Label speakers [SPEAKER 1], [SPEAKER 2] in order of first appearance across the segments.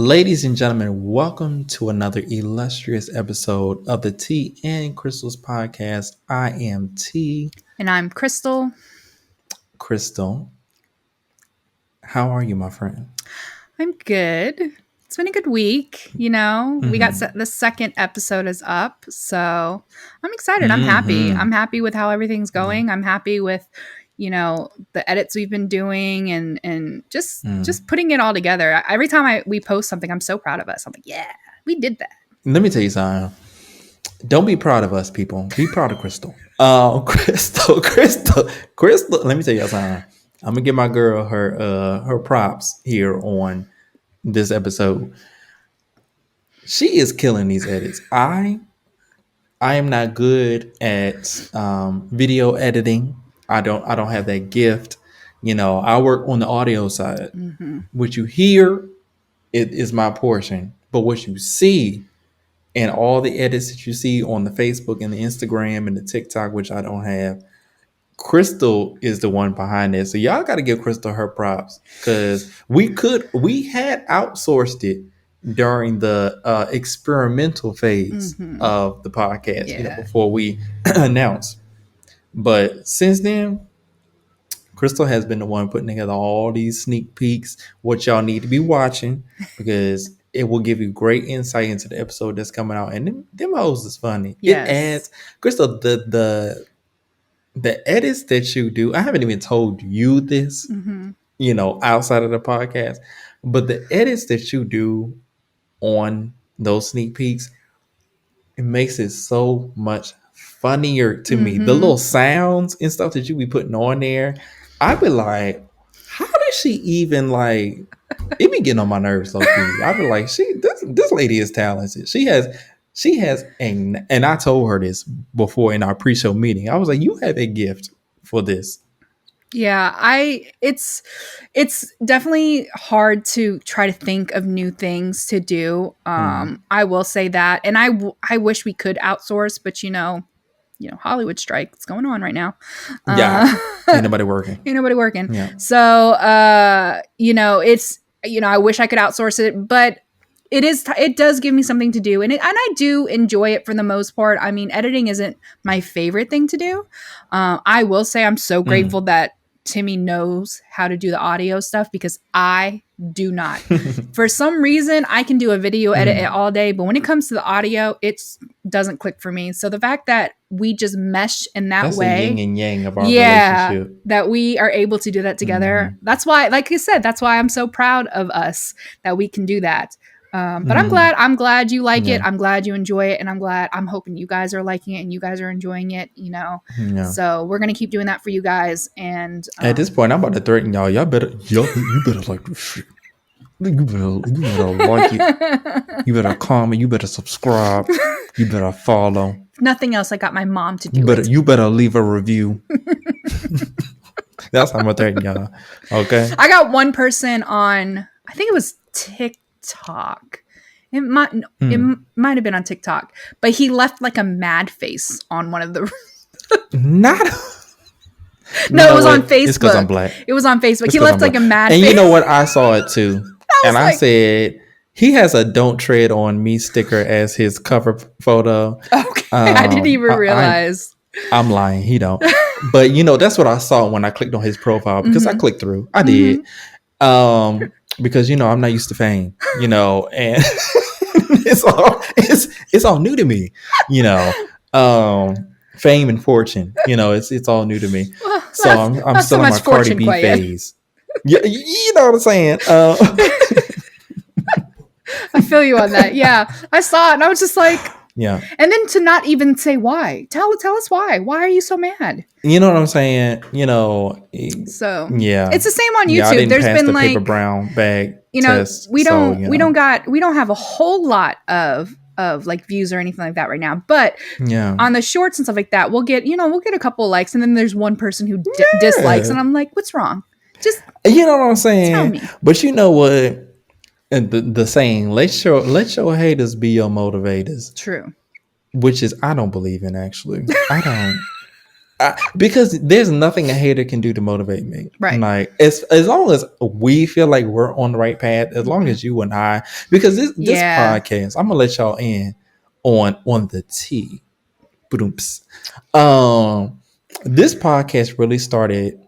[SPEAKER 1] Ladies and gentlemen, welcome to another illustrious episode of the Tea and Crystals podcast. I am T.
[SPEAKER 2] And I'm Crystal.
[SPEAKER 1] Crystal, how are you, my friend?
[SPEAKER 2] I'm good. It's been a good week. We got the second episode is up. So I'm excited. I'm happy. I'm happy with how everything's going. I'm happy with, the edits we've been doing and just putting it all together. Every time we post something, I'm so proud of us. I'm like, yeah, we did that.
[SPEAKER 1] Let me tell you something. Don't be proud of us, people. Be proud of Crystal. Crystal. Let me tell you something. I'm gonna give my girl her props here on this episode. She is killing these edits. I am not good at video editing. I don't have that gift. I work on the audio side. What you hear, it is my portion. But what you see and all the edits that you see on the Facebook and the Instagram and the TikTok, which I don't have, Crystal is the one behind it. So y'all got to give Crystal her props because we had outsourced it during the experimental phase of the podcast, before we announced. But since then, Crystal has been the one putting together all these sneak peeks, what y'all need to be watching, because it will give you great insight into the episode that's coming out. And them hoes is funny.
[SPEAKER 2] Yes.
[SPEAKER 1] It adds, Crystal, the edits that you do. I haven't even told you this, outside of the podcast, but the edits that you do on those sneak peeks, it makes it so much funnier to me. The little sounds and stuff that you be putting on there, I be like, how does she even it be getting on my nerves, low key. I be like, this lady is talented. She has and I told her this before in our pre-show meeting. I was like, you have a gift for this.
[SPEAKER 2] Yeah, it's definitely hard to try to think of new things to do. I will say that, and I wish we could outsource, but Hollywood strike is going on right now.
[SPEAKER 1] Yeah, ain't nobody working.
[SPEAKER 2] Yeah. So it's I wish I could outsource it, but it does give me something to do, and I do enjoy it for the most part. I mean, editing isn't my favorite thing to do. I will say I'm so grateful that Timmy knows how to do the audio stuff because I do not. For some reason, I can do a video edit all day, but when it comes to the audio, it doesn't click for me. So the fact that we just mesh in that's way,
[SPEAKER 1] the yin and yang of our relationship,
[SPEAKER 2] that we are able to do that together. That's why, like you said, that's why I'm so proud of us that we can do that. But I'm glad you like it. I'm glad you enjoy it. And I'm hoping you guys are liking it and you guys are enjoying it, So we're going to keep doing that for you guys. And
[SPEAKER 1] at this point, I'm about to threaten y'all. You better like this shit. You better like it. You better comment. You better subscribe. You better follow.
[SPEAKER 2] If nothing else, I got my mom to do
[SPEAKER 1] You better leave a review. That's how I'm going to threaten y'all. Okay.
[SPEAKER 2] I got one person on, I think it was TikTok. It might have been on TikTok, but he left like a mad face on one of the. No, it was on Facebook.
[SPEAKER 1] It's because I'm black.
[SPEAKER 2] It was on Facebook. He left like a mad face.
[SPEAKER 1] And you know what? I saw it too. I said, he has a "Don't Tread on Me" sticker as his cover photo.
[SPEAKER 2] Okay. I didn't even realize.
[SPEAKER 1] I'm lying. He don't. But that's what I saw when I clicked on his profile because I clicked through. I did. Because I'm not used to fame, and it's all new to me, fame and fortune, it's all new to me. Well, so I'm still on my Cardi B phase. Yeah, you know what I'm saying.
[SPEAKER 2] I feel you on that. Yeah, I saw it and I was just like,
[SPEAKER 1] yeah.
[SPEAKER 2] And then to not even say why. Tell us why. Why are you so mad?
[SPEAKER 1] You know what I'm saying?
[SPEAKER 2] So
[SPEAKER 1] yeah,
[SPEAKER 2] it's the same on YouTube.
[SPEAKER 1] Yeah, I didn't
[SPEAKER 2] There's
[SPEAKER 1] pass
[SPEAKER 2] been
[SPEAKER 1] the
[SPEAKER 2] like
[SPEAKER 1] paper brown bag. Test,
[SPEAKER 2] we don't have a whole lot of like views or anything like that right now. But on the shorts and stuff like that, we'll get a couple of likes, and then there's one person who dislikes, and I'm like, what's wrong? Just
[SPEAKER 1] you know what I'm saying?
[SPEAKER 2] Tell me.
[SPEAKER 1] But you know what? The saying, let your haters be your motivators.
[SPEAKER 2] True.
[SPEAKER 1] Which is I don't believe in, actually. I Because there's nothing a hater can do to motivate me.
[SPEAKER 2] Right.
[SPEAKER 1] Like as long as we feel like we're on the right path, as long as you and I, because this
[SPEAKER 2] Yeah.
[SPEAKER 1] podcast, I'm gonna let y'all in on the tea. Boomps. This podcast really started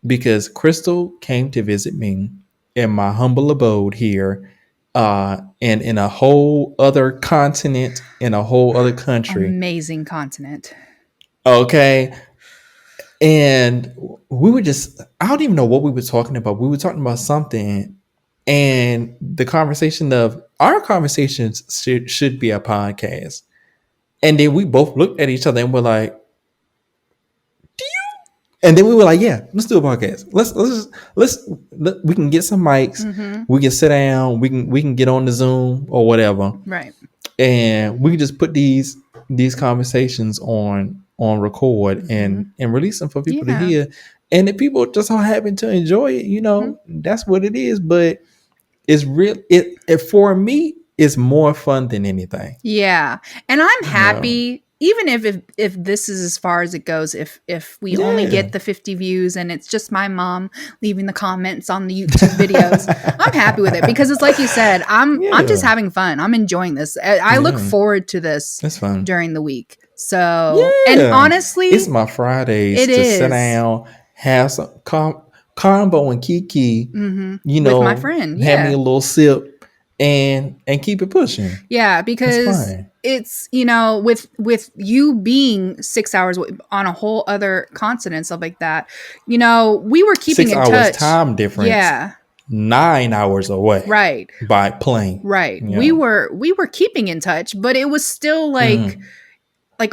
[SPEAKER 1] because Crystal came to visit me in my humble abode here, and in a whole other continent, in a whole other country.
[SPEAKER 2] Amazing continent.
[SPEAKER 1] Okay. And we were just, I don't even know what we were talking about. We were talking about something, and the conversation of our conversations should be a podcast. And then we both looked at each other and we're like, and then we were like, yeah, let's do a podcast. We can get some mics.
[SPEAKER 2] Mm-hmm.
[SPEAKER 1] We can sit down. We can get on the Zoom or whatever,
[SPEAKER 2] Right.
[SPEAKER 1] and we can just put these conversations on record and release them for people to
[SPEAKER 2] Yeah.
[SPEAKER 1] hear. And if people just so happen to enjoy it, that's what it is. But it's real. It for me, it's more fun than anything.
[SPEAKER 2] Yeah. And I'm happy, even if this is as far as it goes, if we only get the 50 views and it's just my mom leaving the comments on the YouTube videos, I'm happy with it, because it's like you said, I'm just having fun. I'm enjoying this. I look forward to this
[SPEAKER 1] That's fun.
[SPEAKER 2] during the week. So, and honestly,
[SPEAKER 1] it's my Fridays to sit down, have some combo and Kiki,
[SPEAKER 2] with my friend,
[SPEAKER 1] have me a little sip and keep it pushing.
[SPEAKER 2] Yeah, because it's, with you being 6 hours on a whole other continent, stuff like that, we were keeping
[SPEAKER 1] 6
[SPEAKER 2] in
[SPEAKER 1] hours
[SPEAKER 2] touch.
[SPEAKER 1] Time difference.
[SPEAKER 2] Yeah.
[SPEAKER 1] 9 hours away.
[SPEAKER 2] Right.
[SPEAKER 1] By plane.
[SPEAKER 2] Right. Yeah. We were keeping in touch, but it was still like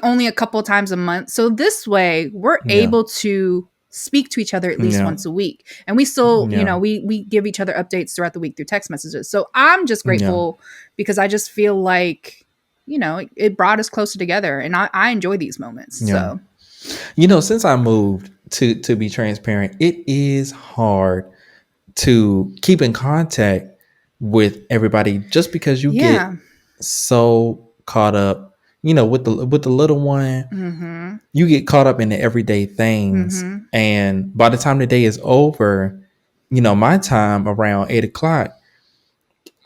[SPEAKER 2] only a couple of times a month. So this way we're able to speak to each other at least once a week. And we still, we give each other updates throughout the week through text messages. So I'm just grateful because I just feel like, it brought us closer together, and I enjoy these moments. Yeah.
[SPEAKER 1] So, since I moved, to be transparent, it is hard to keep in contact with everybody just because you get so caught up, with the little one. Mm-hmm. You get caught up in the everyday things, and by the time the day is over, my time around 8:00,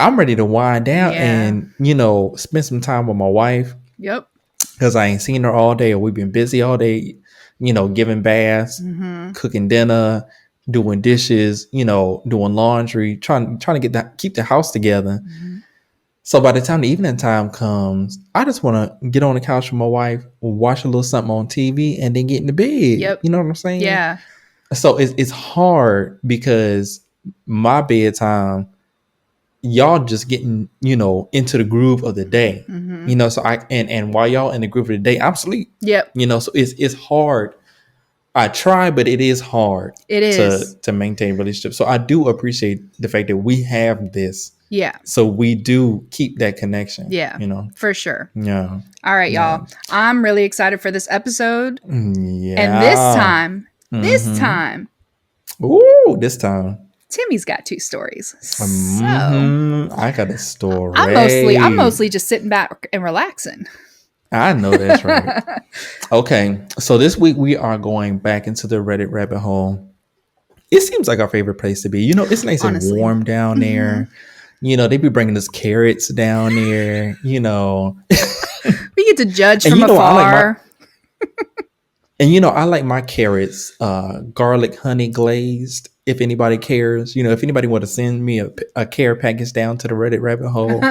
[SPEAKER 1] I'm ready to wind down and spend some time with my wife.
[SPEAKER 2] Yep.
[SPEAKER 1] Because I ain't seen her all day, or we've been busy all day, giving baths, cooking dinner, doing dishes, doing laundry, trying to keep the house together. So by the time the evening time comes, I just want to get on the couch with my wife, watch a little something on TV, and then get in the bed.
[SPEAKER 2] Yep.
[SPEAKER 1] You know what I'm saying?
[SPEAKER 2] Yeah.
[SPEAKER 1] So it's hard because my bedtime, y'all just getting, into the groove of the day. So and while y'all in the groove of the day, I'm asleep.
[SPEAKER 2] Yep.
[SPEAKER 1] So it's hard. I try, but it is hard.
[SPEAKER 2] It is
[SPEAKER 1] to maintain relationships. So I do appreciate the fact that we have this.
[SPEAKER 2] Yeah.
[SPEAKER 1] So we do keep that connection.
[SPEAKER 2] Yeah. For sure.
[SPEAKER 1] Yeah.
[SPEAKER 2] All right, y'all. I'm really excited for this episode.
[SPEAKER 1] Yeah.
[SPEAKER 2] And this time.
[SPEAKER 1] Ooh, this time.
[SPEAKER 2] Timmy's got 2 stories. So
[SPEAKER 1] I got a story.
[SPEAKER 2] I'm mostly just sitting back and relaxing.
[SPEAKER 1] I know that's right. Okay, so this week we are going back into the Reddit rabbit hole. It seems like our favorite place to be. It's nice and warm down there. They be bringing us carrots down there.
[SPEAKER 2] We get to judge from afar.
[SPEAKER 1] I like my carrots garlic honey glazed. If anybody cares, if anybody want to send me a care package down to the Reddit rabbit hole,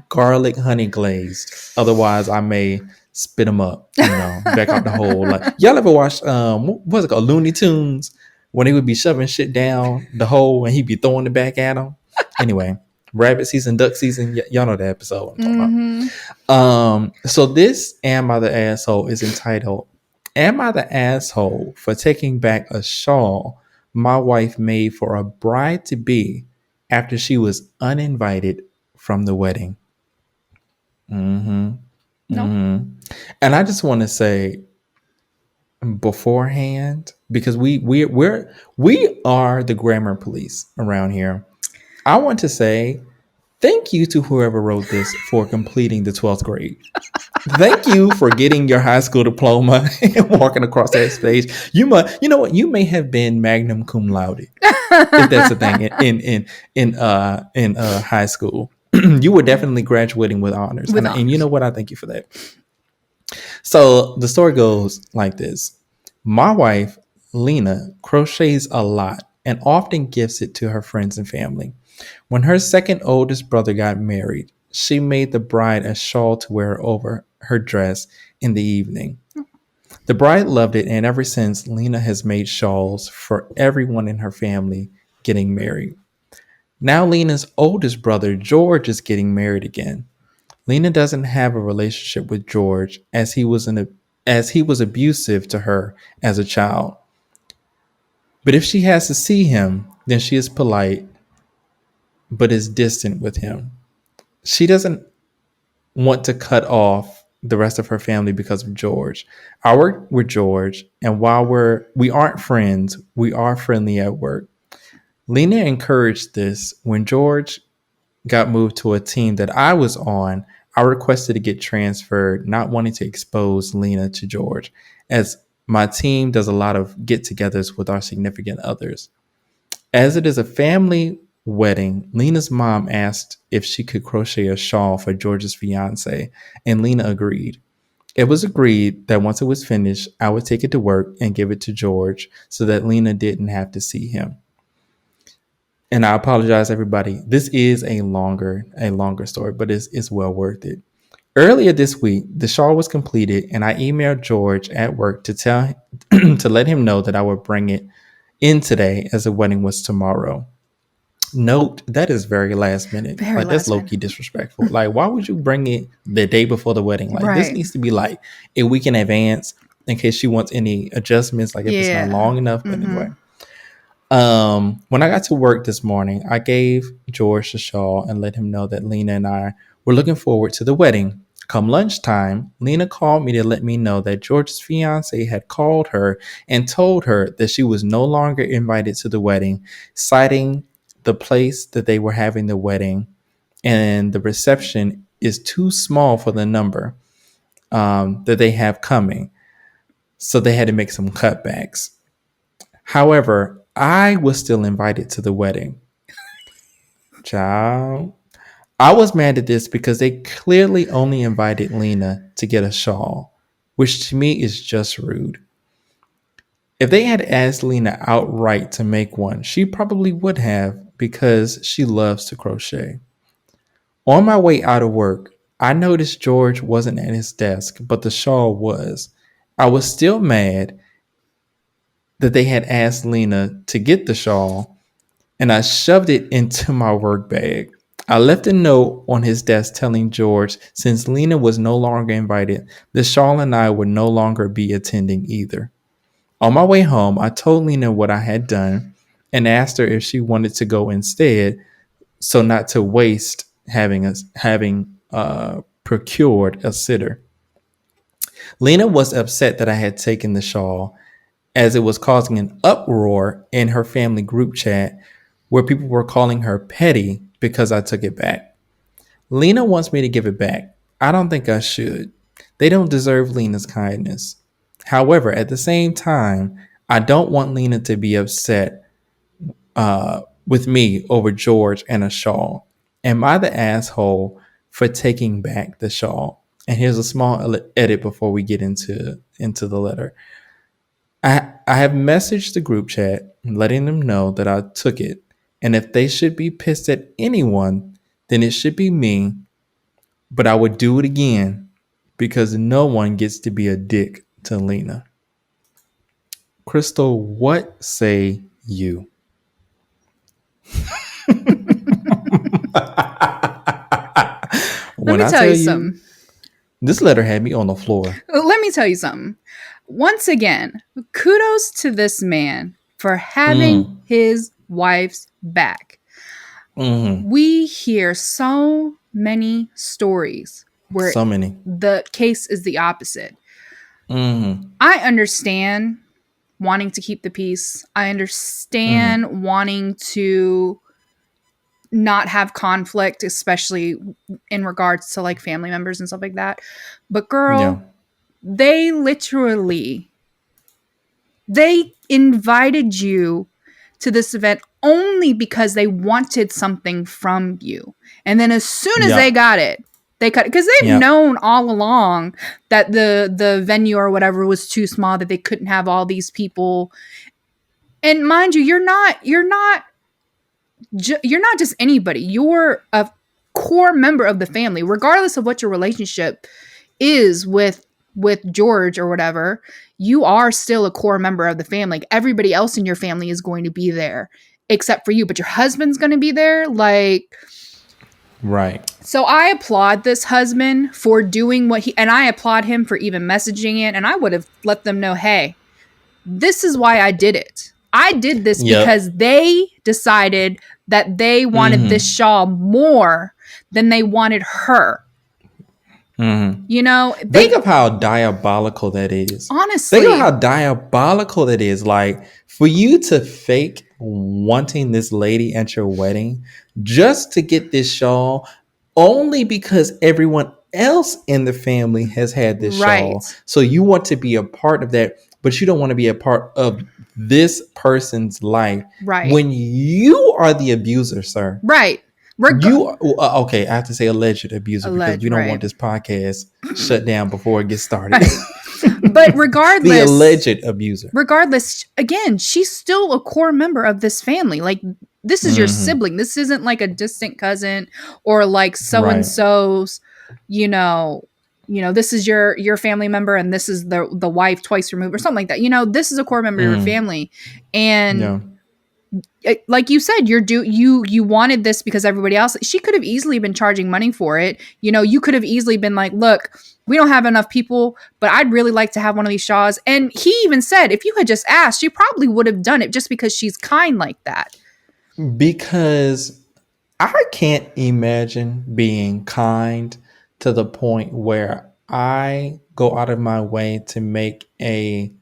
[SPEAKER 1] garlic honey glazed. Otherwise, I may spit them up, back out the hole. Like, y'all ever watch what was it called, Looney Tunes, when they would be shoving shit down the hole and he'd be throwing it back at them? Anyway, rabbit season, duck season, y'all know the episode I'm talking about. So this Am I the Asshole is entitled, Am I the Asshole for taking back a shawl my wife made for a bride-to-be after she was uninvited from the wedding? No. And I just want to say beforehand, because we are the grammar police around here, I want to say thank you to whoever wrote this for completing the 12th grade. Thank you for getting your high school diploma and walking across that stage. You know what? You may have been magna cum laude, if that's a thing in high school. You were definitely graduating with honors,
[SPEAKER 2] With
[SPEAKER 1] and you know
[SPEAKER 2] honors.
[SPEAKER 1] what? I thank you for that. So the story goes like this: my wife Lena crochets a lot and often gifts it to her friends and family. When her second oldest brother got married, she made the bride a shawl to wear over her dress in the evening. The bride loved it, and ever since, Lena has made shawls for everyone in her family getting married. Now, Lena's oldest brother, George, is getting married again. Lena doesn't have a relationship with George as he was abusive to her as a child. But if she has to see him, then she is polite but is distant with him. She doesn't want to cut off the rest of her family because of George. I work with George, and while we aren't friends, we are friendly at work. Lena encouraged this when George got moved to a team that I was on. I requested to get transferred, not wanting to expose Lena to George, as my team does a lot of get togethers with our significant others. As it is a family wedding, Lena's mom asked if she could crochet a shawl for George's fiance, and Lena agreed. It was agreed that once it was finished, I would take it to work and give it to George so that Lena didn't have to see him. And I apologize, everybody. This is a longer story, but it's well worth it. Earlier this week, the shawl was completed, and I emailed George at work to tell to let him know that I would bring it in today as the wedding was tomorrow. Note that is very last minute.
[SPEAKER 2] Very
[SPEAKER 1] Like that's
[SPEAKER 2] last
[SPEAKER 1] low
[SPEAKER 2] minute.
[SPEAKER 1] key disrespectful. Like, why would you bring it the day before the wedding? Like, this
[SPEAKER 2] Right.
[SPEAKER 1] needs to be like a week in advance in case she wants any adjustments. Like, if it's not
[SPEAKER 2] Yeah.
[SPEAKER 1] long enough. But
[SPEAKER 2] Mm-hmm.
[SPEAKER 1] anyway, when I got to work this morning, I gave George the shawl and let him know that Lena and I were looking forward to the wedding. Come lunchtime, Lena called me to let me know that George's fiance had called her and told her that she was no longer invited to the wedding, citing the place that they were having the wedding and the reception is too small for the number that they have coming. So they had to make some cutbacks. However, I was still invited to the wedding. Child. I was mad at this because they clearly only invited Lena to get a shawl, which to me is just rude. If they had asked Lena outright to make one, she probably would have because she loves to crochet. On my way out of work, I noticed George wasn't at his desk, but the shawl was. I was still mad that they had asked Lena to get the shawl, and I shoved it into my work bag. I left a note on his desk telling George since Lena was no longer invited, the shawl and I would no longer be attending either. On my way home, I told Lena what I had done and asked her if she wanted to go instead, so not to waste having procured a sitter. Lena was upset that I had taken the shawl as it was causing an uproar in her family group chat where people were calling her petty because I took it back. Lena wants me to give it back. I don't think I should. They don't deserve Lena's kindness. However, at the same time, I don't want Lena to be upset with me over George and a shawl. Am I the asshole for taking back the shawl? And here's a small edit before we get into the letter. I have messaged the group chat letting them know that I took it, and if they should be pissed at anyone, then it should be me. But I would do it again because no one gets to be a dick to Lena. Crystal, what say you?
[SPEAKER 2] Let
[SPEAKER 1] When
[SPEAKER 2] me
[SPEAKER 1] I
[SPEAKER 2] tell
[SPEAKER 1] tell
[SPEAKER 2] you
[SPEAKER 1] you,
[SPEAKER 2] something.
[SPEAKER 1] this letter had me on the floor.
[SPEAKER 2] Let me tell you something. Once again, kudos to this man for having
[SPEAKER 1] Mm,
[SPEAKER 2] his wife's back.
[SPEAKER 1] mm,
[SPEAKER 2] We hear so many stories where
[SPEAKER 1] so many.
[SPEAKER 2] the case is the opposite.
[SPEAKER 1] Mm,
[SPEAKER 2] I understand wanting to keep the peace. I
[SPEAKER 1] mm,
[SPEAKER 2] understand wanting to not have conflict, especially in regards to like family members and stuff like that. But
[SPEAKER 1] Yeah.
[SPEAKER 2] girl, they literally they invited you to this event only because they wanted something from you. And then as soon as they
[SPEAKER 1] Yep.
[SPEAKER 2] got it, they cut it because they've
[SPEAKER 1] Yep.
[SPEAKER 2] known all along that the venue or whatever was too small, that they couldn't have all these people. And mind you, you're not just anybody. You're a core member of the family, regardless of what your relationship is with George or whatever. You are still a core member of the family. Like, everybody else in your family is going to be there except for you, but your husband's going to be there. Like,
[SPEAKER 1] Right.
[SPEAKER 2] so I applaud this husband for doing what he, and I applaud him for even messaging it. And I would have let them know, hey, this is why I did it. I did this
[SPEAKER 1] Yep.
[SPEAKER 2] because they decided that they wanted this
[SPEAKER 1] Mm-hmm.
[SPEAKER 2] shawl more than they wanted her.
[SPEAKER 1] Mm-hmm.
[SPEAKER 2] You know,
[SPEAKER 1] Think
[SPEAKER 2] they
[SPEAKER 1] of how diabolical that is. Think of how
[SPEAKER 2] honestly,
[SPEAKER 1] diabolical that is. Like, for you to fake wanting this lady at your wedding just to get this shawl, only because everyone else in the family has had this
[SPEAKER 2] right,
[SPEAKER 1] shawl. So you want to be a part of that, but you don't want to be a part of this person's life
[SPEAKER 2] right,
[SPEAKER 1] when you are the abuser, sir.
[SPEAKER 2] right.
[SPEAKER 1] You okay? I have to say alleged abuser because we
[SPEAKER 2] Alleged,
[SPEAKER 1] don't want
[SPEAKER 2] right,
[SPEAKER 1] this podcast shut down before it gets started.
[SPEAKER 2] right. But
[SPEAKER 1] The
[SPEAKER 2] regardless,
[SPEAKER 1] alleged abuser.
[SPEAKER 2] again, she's still a core member of this family. Like, this is your
[SPEAKER 1] Hmm.
[SPEAKER 2] sibling. This isn't like a distant cousin or like so and
[SPEAKER 1] Right.
[SPEAKER 2] so's, you know, this is your family member and this is the wife twice removed or something like that. This is a core member of your
[SPEAKER 1] Mm.
[SPEAKER 2] family. And
[SPEAKER 1] Yeah.
[SPEAKER 2] like you said, you wanted this because everybody else. She could have easily been charging money for it. You could have easily been like, look, we don't have enough people, but I'd really like to have one of these shawls. And he even said if you had just asked, she probably would have done it just because she's kind like that.
[SPEAKER 1] Because I can't imagine being kind to the point where I go out of my way to make a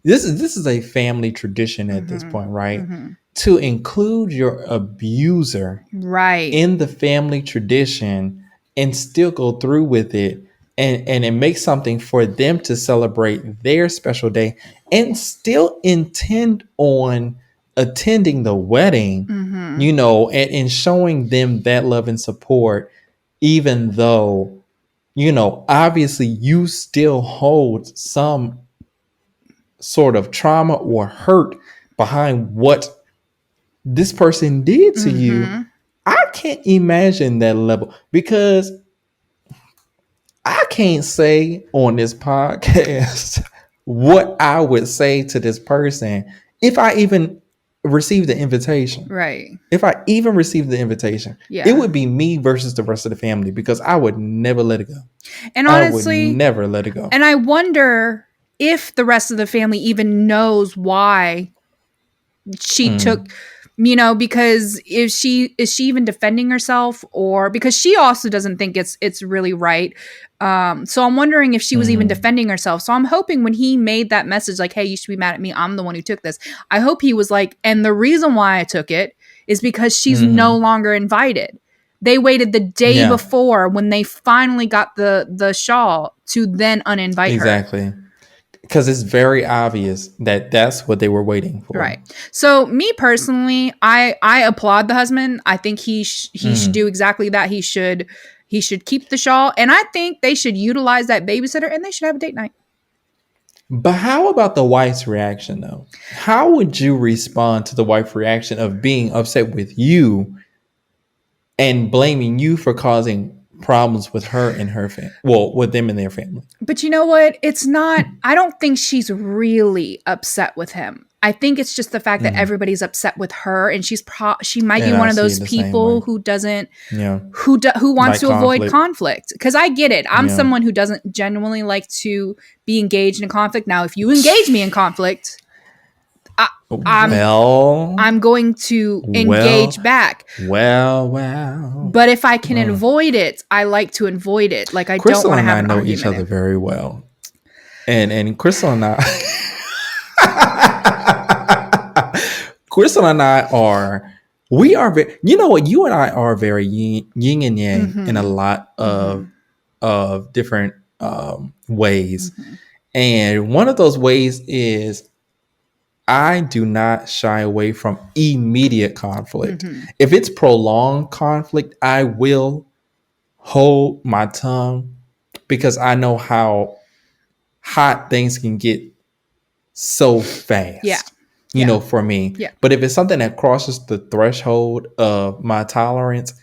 [SPEAKER 1] this is a family tradition at this
[SPEAKER 2] Mm-hmm.
[SPEAKER 1] point, right?
[SPEAKER 2] Mm-hmm.
[SPEAKER 1] To include your abuser
[SPEAKER 2] Right.
[SPEAKER 1] in the family tradition and still go through with it, and it makes something for them to celebrate their special day and still intend on attending the wedding,
[SPEAKER 2] Mm-hmm.
[SPEAKER 1] and showing them that love and support, even though, obviously you still hold some sort of trauma or hurt behind what this person did to you.
[SPEAKER 2] Mm-hmm.
[SPEAKER 1] I can't imagine that level because I can't say on this podcast what I would say to this person if I even received the invitation.
[SPEAKER 2] Right.
[SPEAKER 1] If I even received the invitation, it
[SPEAKER 2] Yeah.
[SPEAKER 1] would be me versus the rest of the family because I would never let it go.
[SPEAKER 2] And
[SPEAKER 1] I would
[SPEAKER 2] honestly,
[SPEAKER 1] never let it go.
[SPEAKER 2] and I wonder if the rest of the family even knows why she took,
[SPEAKER 1] Mm,
[SPEAKER 2] because is she even defending herself, or because she also doesn't think it's really right. So I'm wondering if she was even
[SPEAKER 1] mm,
[SPEAKER 2] defending herself. So I'm hoping when he made that message like, hey, you should be mad at me, I'm the one who took this, I hope he was like, and the reason why I took it is because she's no
[SPEAKER 1] mm.
[SPEAKER 2] longer invited. They waited the day
[SPEAKER 1] Yeah,
[SPEAKER 2] before when they finally got the shawl to then uninvite her.
[SPEAKER 1] exactly. Because it's very obvious that that's what they were waiting for.
[SPEAKER 2] Right. So me personally, I applaud the husband. I think he should
[SPEAKER 1] Mm.
[SPEAKER 2] do exactly that. He should keep the shawl, and I think they should utilize that babysitter, and they should have a date night.
[SPEAKER 1] But how about the wife's reaction, though? How would you respond to the wife's reaction of being upset with you and blaming you for causing problems with her and her family? Well, with them and their family.
[SPEAKER 2] But you know what? It's not. I don't think she's really upset with him. I think it's just the fact that
[SPEAKER 1] Hmm.
[SPEAKER 2] everybody's upset with her, and she might be
[SPEAKER 1] And
[SPEAKER 2] one
[SPEAKER 1] I
[SPEAKER 2] of
[SPEAKER 1] see
[SPEAKER 2] those
[SPEAKER 1] it the same
[SPEAKER 2] people
[SPEAKER 1] way.
[SPEAKER 2] who doesn't
[SPEAKER 1] Yeah.
[SPEAKER 2] who wants
[SPEAKER 1] Like
[SPEAKER 2] to avoid
[SPEAKER 1] conflict.
[SPEAKER 2] conflict. Because I get it. I'm
[SPEAKER 1] Yeah.
[SPEAKER 2] someone who doesn't genuinely like to be engaged in conflict. Now, if you engage me in conflict, I, I'm
[SPEAKER 1] Well,
[SPEAKER 2] I'm going to
[SPEAKER 1] well,
[SPEAKER 2] engage back.
[SPEAKER 1] well.
[SPEAKER 2] But if I can
[SPEAKER 1] Mm.
[SPEAKER 2] avoid it, I like to avoid it. Like, I don't
[SPEAKER 1] Crystal
[SPEAKER 2] want to
[SPEAKER 1] and
[SPEAKER 2] have
[SPEAKER 1] I
[SPEAKER 2] an
[SPEAKER 1] know each
[SPEAKER 2] argument
[SPEAKER 1] other
[SPEAKER 2] in.
[SPEAKER 1] very well. And Crystal and I Crystal and I are we are very, you know what, you and I are very yin and yang in a
[SPEAKER 2] Mm-hmm.
[SPEAKER 1] lot
[SPEAKER 2] Mm-hmm.
[SPEAKER 1] of different ways.
[SPEAKER 2] Mm-hmm.
[SPEAKER 1] And one of those ways is I do not shy away from immediate conflict.
[SPEAKER 2] Mm-hmm.
[SPEAKER 1] If it's prolonged conflict, I will hold my tongue because I know how hot things can get so
[SPEAKER 2] Yeah.
[SPEAKER 1] fast,
[SPEAKER 2] Yeah.
[SPEAKER 1] for me.
[SPEAKER 2] Yeah.
[SPEAKER 1] But if it's something that crosses the threshold of my tolerance,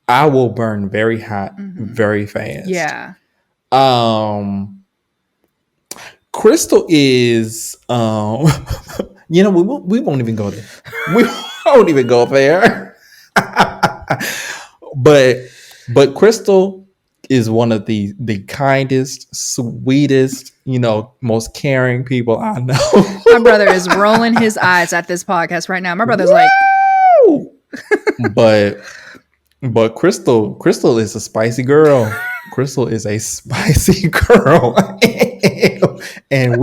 [SPEAKER 1] I will burn very hot
[SPEAKER 2] Mm-hmm.
[SPEAKER 1] very fast.
[SPEAKER 2] Yeah.
[SPEAKER 1] Um, Crystal is, we won't even go there. We won't even go there. but but Crystal is one of the kindest, sweetest, most caring people I know.
[SPEAKER 2] My brother is rolling his eyes at this podcast right now. My brother's like,
[SPEAKER 1] Woo! but but Crystal is a spicy girl. Crystal is a spicy girl. and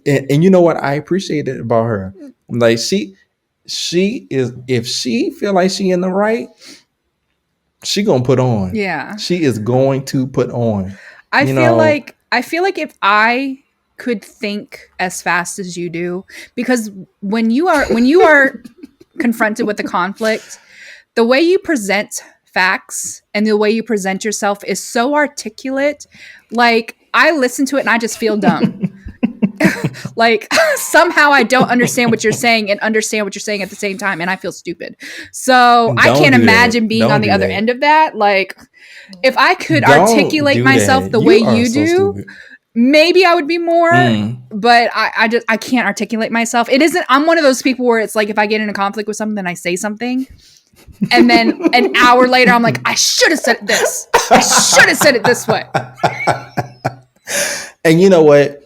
[SPEAKER 1] and you know what I appreciate it about her? Like she is, if she feel like she in the right, she gonna put on.
[SPEAKER 2] yeah.
[SPEAKER 1] She is going to put on.
[SPEAKER 2] I
[SPEAKER 1] You
[SPEAKER 2] feel
[SPEAKER 1] know,
[SPEAKER 2] like if I could think as fast as you do, because when you are confronted with a conflict, the way you present facts and the way you present yourself is so articulate. Like I listen to it and I just feel dumb. Like somehow I don't understand what you're saying and understand what you're saying at the same time, and I feel stupid. So I
[SPEAKER 1] don't
[SPEAKER 2] can't
[SPEAKER 1] do that.
[SPEAKER 2] imagine being on
[SPEAKER 1] Don't
[SPEAKER 2] the
[SPEAKER 1] do
[SPEAKER 2] other
[SPEAKER 1] that.
[SPEAKER 2] end of that. Like if I could
[SPEAKER 1] Don't
[SPEAKER 2] articulate
[SPEAKER 1] do
[SPEAKER 2] myself
[SPEAKER 1] that.
[SPEAKER 2] the way
[SPEAKER 1] You are
[SPEAKER 2] you
[SPEAKER 1] so
[SPEAKER 2] do,
[SPEAKER 1] stupid.
[SPEAKER 2] maybe I would be more.
[SPEAKER 1] Mm.
[SPEAKER 2] But I can't articulate myself. It isn't. I'm one of those people where it's like if I get in a conflict with something, then I say something, and then an hour later, I'm like, I should have said this. I should have said it this way.
[SPEAKER 1] And you know what?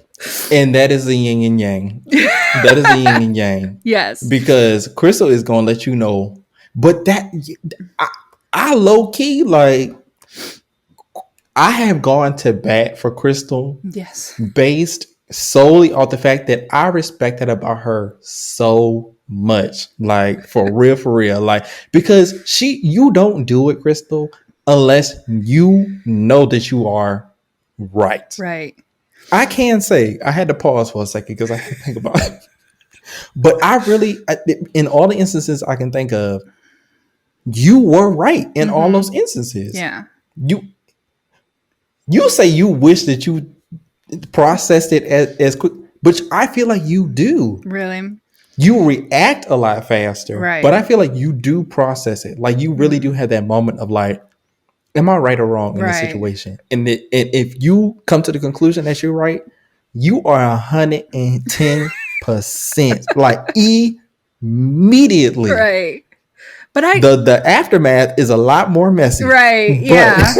[SPEAKER 1] And that is the yin and yang. That is the yin and yang.
[SPEAKER 2] Yes.
[SPEAKER 1] Because Crystal is going to let you know. But I low key, like, I have gone to bat for Crystal
[SPEAKER 2] Yes.
[SPEAKER 1] based solely off the fact that I respect that about her so much. Like, for real. Like, because you don't do it, Crystal, unless you know that you are right.
[SPEAKER 2] Right.
[SPEAKER 1] I can say I had to pause for a second because I had to think about it. But in all the instances I can think of, you were right in all those instances.
[SPEAKER 2] Yeah.
[SPEAKER 1] You say you wish that you processed it as quick, but I feel like you do.
[SPEAKER 2] Really.
[SPEAKER 1] You react a lot faster,
[SPEAKER 2] Right.
[SPEAKER 1] but I feel like you do process it. Like you really do have that moment of like, am I right or wrong in this
[SPEAKER 2] Right.
[SPEAKER 1] situation? And if you come to the conclusion that you're right, you are 110%, like immediately.
[SPEAKER 2] Right. But
[SPEAKER 1] the aftermath is a lot more messy.
[SPEAKER 2] Right.
[SPEAKER 1] But,
[SPEAKER 2] Yeah.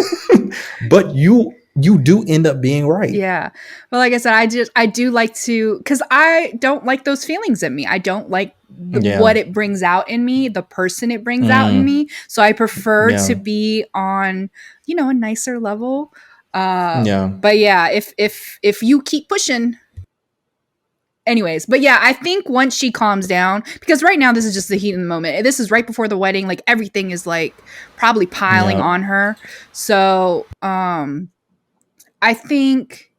[SPEAKER 1] but you do end up being right.
[SPEAKER 2] Yeah. Well, like I said, I do like to, because I don't like those feelings in me. I don't like what it brings out in me, the person it brings out in me. So I prefer to be on, a nicer level. But yeah, if you keep pushing. Anyways, but yeah, I think once she calms down, because right now this is just the heat of the moment. This is right before the wedding. Like everything is like probably piling on her. So, I think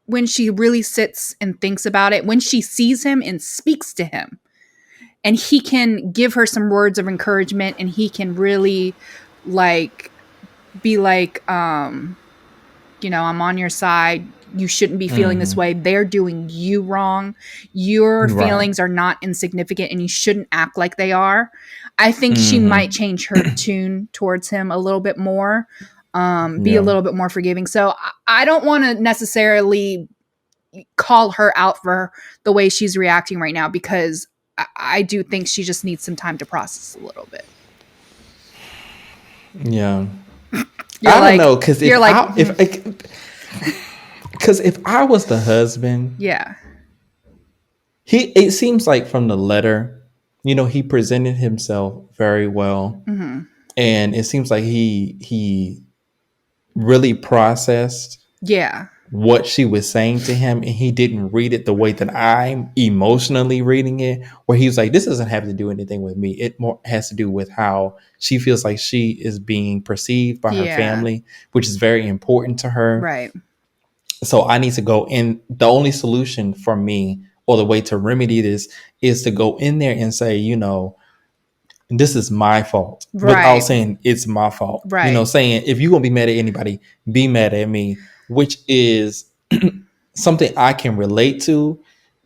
[SPEAKER 2] when she really sits and thinks about it, when she sees him and speaks to him, and he can give her some words of encouragement, and he can really like be like, I'm on your side. You shouldn't be feeling this way. They're doing you wrong. Your feelings are not insignificant, and you shouldn't act like they are. I think she might change her tune towards him a little bit more. Be a little bit more forgiving. So I don't want to necessarily call her out for the way she's reacting right now, because I do think she just needs some time to process a little bit.
[SPEAKER 1] Yeah. I don't know, because if I was the husband,
[SPEAKER 2] yeah,
[SPEAKER 1] it seems like from the letter, he presented himself very well, and it seems like he really processed what she was saying to him, and he didn't read it the way that I'm emotionally reading it, where he was like, this doesn't have to do anything with me. It more has to do with how she feels like she is being perceived by her
[SPEAKER 2] Yeah.
[SPEAKER 1] family, which is very important to her.
[SPEAKER 2] Right.
[SPEAKER 1] So I need to go in. The only solution for me, or the way to remedy this, is to go in there and say, this is my fault, without
[SPEAKER 2] Right.
[SPEAKER 1] saying it's my fault.
[SPEAKER 2] Right.
[SPEAKER 1] Saying, if you're gonna be mad at anybody, be mad at me, which is something I can relate to,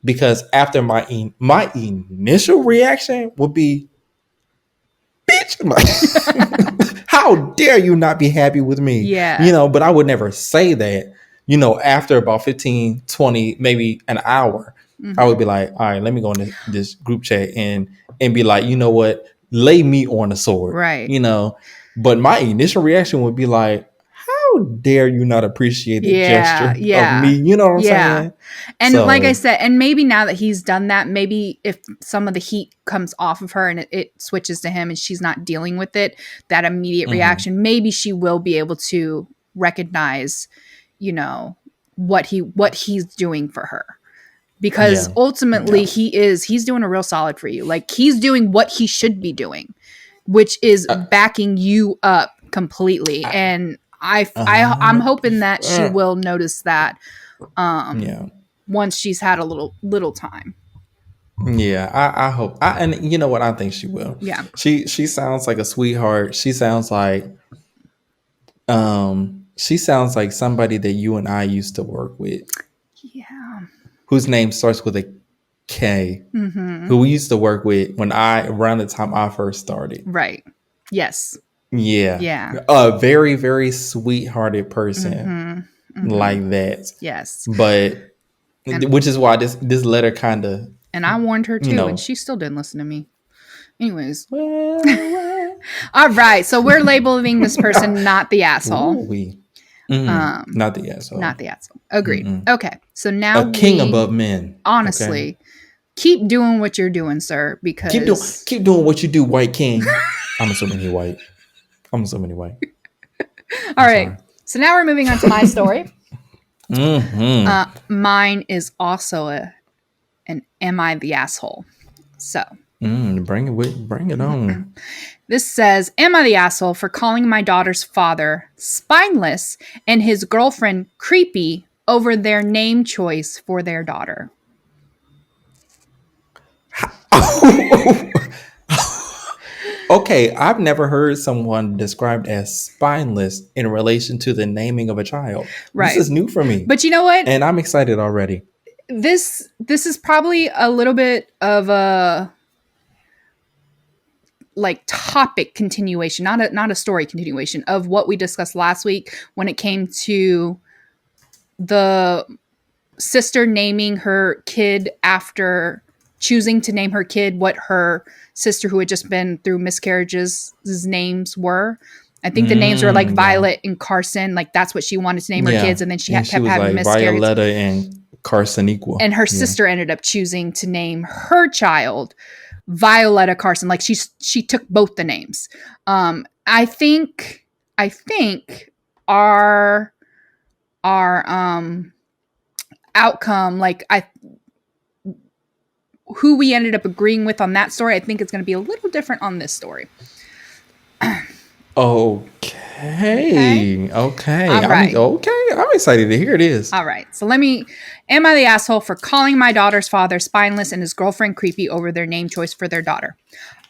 [SPEAKER 1] because after my initial reaction would be, bitch, like, how dare you not be happy with me?
[SPEAKER 2] Yeah.
[SPEAKER 1] But I would never say that. After about 15, 20, maybe an hour, I would
[SPEAKER 2] Mm-hmm.
[SPEAKER 1] be like, all right, let me go in this group chat and be like, you know what, lay me on the sword.
[SPEAKER 2] Right.
[SPEAKER 1] But my initial reaction would be like, how dare you not appreciate the
[SPEAKER 2] Yeah.
[SPEAKER 1] gesture of me?
[SPEAKER 2] Yeah.
[SPEAKER 1] You know what I'm
[SPEAKER 2] Yeah.
[SPEAKER 1] saying?
[SPEAKER 2] And like I
[SPEAKER 1] So,
[SPEAKER 2] said, and maybe now that he's done that, maybe if some of the heat comes off of her and it switches to him and she's not dealing with it, that immediate
[SPEAKER 1] mhm,
[SPEAKER 2] reaction, maybe she will be able to recognize, what he's doing for her. Because
[SPEAKER 1] yeah,
[SPEAKER 2] ultimately
[SPEAKER 1] yeah,
[SPEAKER 2] he's doing a real solid for you. Like he's doing what he should be doing, which is
[SPEAKER 1] uh,
[SPEAKER 2] backing you up completely.
[SPEAKER 1] I,
[SPEAKER 2] And I'm hoping that she
[SPEAKER 1] 100%.
[SPEAKER 2] will notice that
[SPEAKER 1] Yeah.
[SPEAKER 2] once she's had a little time.
[SPEAKER 1] Yeah, I hope. And you know what? I think she will.
[SPEAKER 2] Yeah.
[SPEAKER 1] She sounds like a sweetheart. She sounds like somebody that you and I used to work with,
[SPEAKER 2] Yeah.
[SPEAKER 1] whose name starts with a K,
[SPEAKER 2] Mm-hmm.
[SPEAKER 1] who we used to work with around the time I first started.
[SPEAKER 2] Right. Yes.
[SPEAKER 1] Yeah,
[SPEAKER 2] Yeah.
[SPEAKER 1] a very very sweethearted person
[SPEAKER 2] Mm-hmm. Mm-hmm.
[SPEAKER 1] like that.
[SPEAKER 2] Yes.
[SPEAKER 1] But
[SPEAKER 2] And
[SPEAKER 1] which is why this letter kind of,
[SPEAKER 2] and I warned her
[SPEAKER 1] you
[SPEAKER 2] too, and
[SPEAKER 1] know.
[SPEAKER 2] she still didn't listen to me. Anyways.
[SPEAKER 1] Well,
[SPEAKER 2] All right. So we're labeling this person not the asshole.
[SPEAKER 1] ooh,
[SPEAKER 2] Um,
[SPEAKER 1] not the asshole.
[SPEAKER 2] not the asshole. Agreed.
[SPEAKER 1] Mm-mm.
[SPEAKER 2] Okay. So now
[SPEAKER 1] A king
[SPEAKER 2] we
[SPEAKER 1] above men. Okay,
[SPEAKER 2] honestly keep doing what you're doing, sir, because
[SPEAKER 1] keep doing what you do, white king. I'm assuming he white. I'm assuming he white.
[SPEAKER 2] all
[SPEAKER 1] I'm
[SPEAKER 2] right.
[SPEAKER 1] sorry.
[SPEAKER 2] So now we're moving on to my story.
[SPEAKER 1] Mm-hmm.
[SPEAKER 2] Mine is also an am I the asshole? So
[SPEAKER 1] Bring it on.
[SPEAKER 2] this says, am I the asshole for calling my daughter's father spineless and his girlfriend creepy over their name choice for their daughter?
[SPEAKER 1] Okay, I've never heard someone described as spineless in relation to the naming of a child. This
[SPEAKER 2] Right.
[SPEAKER 1] is new for me,
[SPEAKER 2] But you know what?
[SPEAKER 1] and I'm excited already.
[SPEAKER 2] This is probably a little bit of a like topic continuation, not a story continuation of what we discussed last week when it came to the sister naming her kid after choosing to name her kid what her sister who had just been through miscarriages names were. I think the names were like
[SPEAKER 1] Yeah,
[SPEAKER 2] Violet and Carson. Like that's what she wanted to name her
[SPEAKER 1] yeah.
[SPEAKER 2] kids, and then she
[SPEAKER 1] And she
[SPEAKER 2] kept
[SPEAKER 1] was
[SPEAKER 2] having
[SPEAKER 1] like
[SPEAKER 2] miscarriages.
[SPEAKER 1] Violetta and Carsoniqua.
[SPEAKER 2] And her
[SPEAKER 1] Yeah.
[SPEAKER 2] sister ended up choosing to name her child Violetta Carson. Like she took both the names. I think our outcome, like I who we ended up agreeing with on that story, I think it's going to be a little different on this story. Okay.
[SPEAKER 1] Okay.
[SPEAKER 2] All right.
[SPEAKER 1] I'm excited to hear this.
[SPEAKER 2] All right. So am I the asshole for calling my daughter's father spineless and his girlfriend creepy over their name choice for their daughter?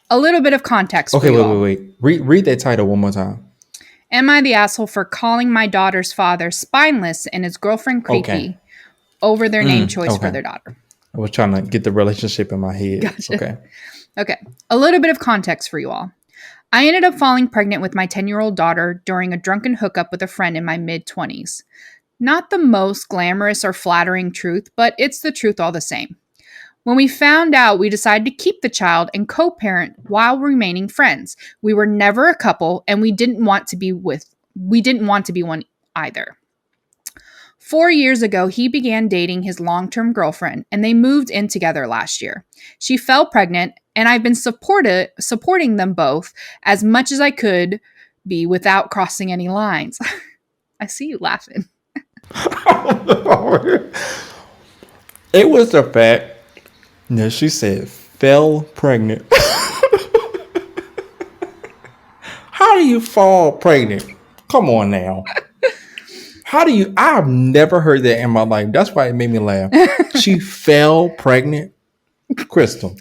[SPEAKER 2] A little bit of context for
[SPEAKER 1] Okay,
[SPEAKER 2] you all.
[SPEAKER 1] wait. Read that title one more time.
[SPEAKER 2] Am I the asshole for calling my daughter's father spineless and his girlfriend creepy
[SPEAKER 1] Okay.
[SPEAKER 2] over their name choice for
[SPEAKER 1] Okay.
[SPEAKER 2] their daughter?
[SPEAKER 1] I was trying to get the relationship in my head.
[SPEAKER 2] Gotcha.
[SPEAKER 1] Okay.
[SPEAKER 2] Okay. A little bit of context for you all. I ended up falling pregnant with my 10-year-old daughter during a drunken hookup with a friend in my mid-20s. Not the most glamorous or flattering truth, but it's the truth all the same. When we found out, we decided to keep the child and co-parent while remaining friends. We were never a couple, and we didn't want to be one either. 4 years ago, he began dating his long-term girlfriend, and they moved in together last year. She fell pregnant, and I've been supporting them both as much as I could be without crossing any lines. I see you laughing.
[SPEAKER 1] It was the fact that she said fell pregnant. How do you fall pregnant? Come on now. How do you? I've never heard that in my life. That's why it made me laugh. She fell pregnant. Crystal,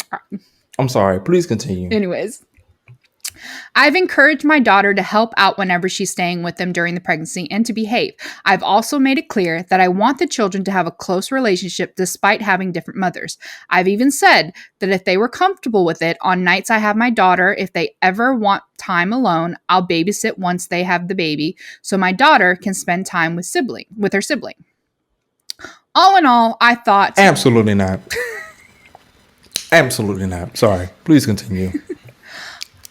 [SPEAKER 1] I'm sorry. Please continue.
[SPEAKER 2] Anyways, I've encouraged my daughter to help out whenever she's staying with them during the pregnancy and to behave. I've also made it clear that I want the children to have a close relationship despite having different mothers. I've even said that if they were comfortable with it, on nights I have my daughter, if they ever want time alone, I'll babysit once they have the baby so my daughter can spend time with her sibling. All in all, I thought
[SPEAKER 1] Absolutely not. Absolutely not. Sorry. Please continue.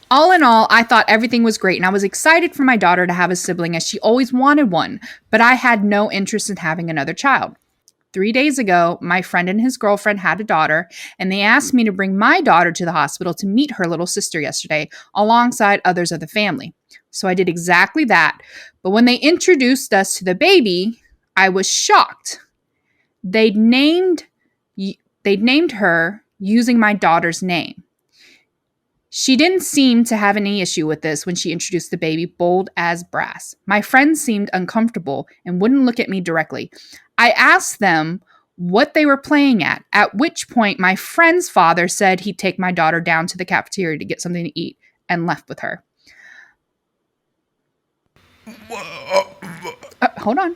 [SPEAKER 2] All in all, I thought everything was great and I was excited for my daughter to have a sibling as she always wanted one, but I had no interest in having another child. 3 days ago, my friend and his girlfriend had a daughter, and they asked me to bring my daughter to the hospital to meet her little sister yesterday, alongside others of the family. So I did exactly that, but when they introduced us to the baby, I was shocked. They'd named they'd named her using my daughter's name. She didn't seem to have any issue with this when she introduced the baby, bold as brass. My friends seemed uncomfortable and wouldn't look at me directly. I asked them what they were playing at which point my friend's father said he'd take my daughter down to the cafeteria to get something to eat and left with her. Hold on.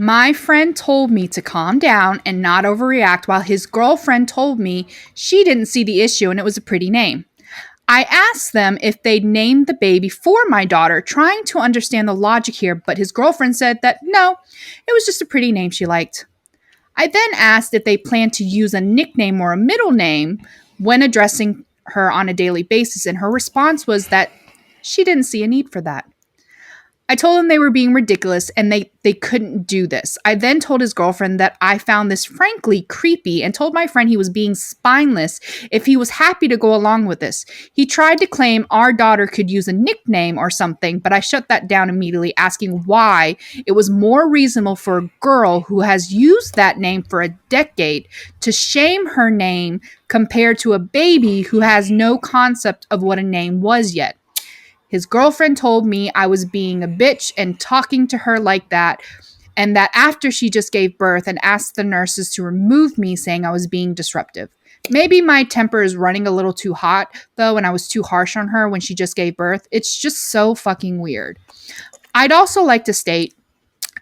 [SPEAKER 2] My friend told me to calm down and not overreact, while his girlfriend told me she didn't see the issue and it was a pretty name. I asked them if they'd named the baby for my daughter, trying to understand the logic here, but his girlfriend said that no, it was just a pretty name she liked. I then asked if they planned to use a nickname or a middle name when addressing her on a daily basis, and her response was that she didn't see a need for that. I told them they were being ridiculous and they couldn't do this. I then told his girlfriend that I found this frankly creepy and told my friend he was being spineless if he was happy to go along with this. He tried to claim our daughter could use a nickname or something, but I shut that down immediately, asking why it was more reasonable for a girl who has used that name for a decade to shame her name compared to a baby who has no concept of what a name was yet. His girlfriend told me I was being a bitch and talking to her like that, and that after she just gave birth and asked the nurses to remove me, saying I was being disruptive. Maybe my temper is running a little too hot, though, and I was too harsh on her when she just gave birth. It's just so fucking weird. I'd also like to state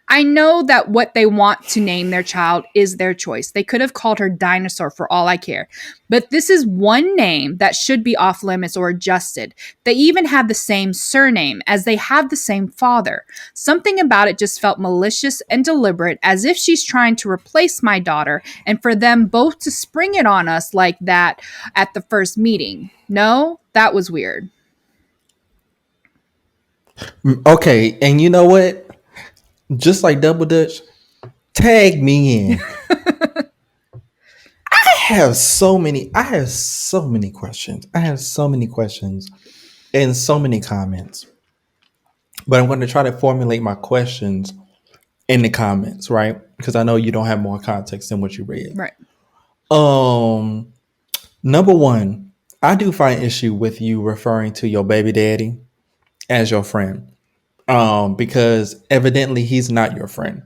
[SPEAKER 2] I know that what they want to name their child is their choice. They could have called her Dinosaur for all I care. But this is one name that should be off limits or adjusted. They even have the same surname as they have the same father. Something about it just felt malicious and deliberate, as if she's trying to replace my daughter, and for them both to spring it on us like that at the first meeting. No, that was weird.
[SPEAKER 1] Okay, and you know what? Just like Double Dutch, tag me in. I have so many questions. I have so many questions and so many comments. But I'm going to try to formulate my questions in the comments, right? Because I know you don't have more context than what you read.
[SPEAKER 2] Right.
[SPEAKER 1] Um, Number one, I do find issue with you referring to your baby daddy as your friend. Because evidently he's not your friend.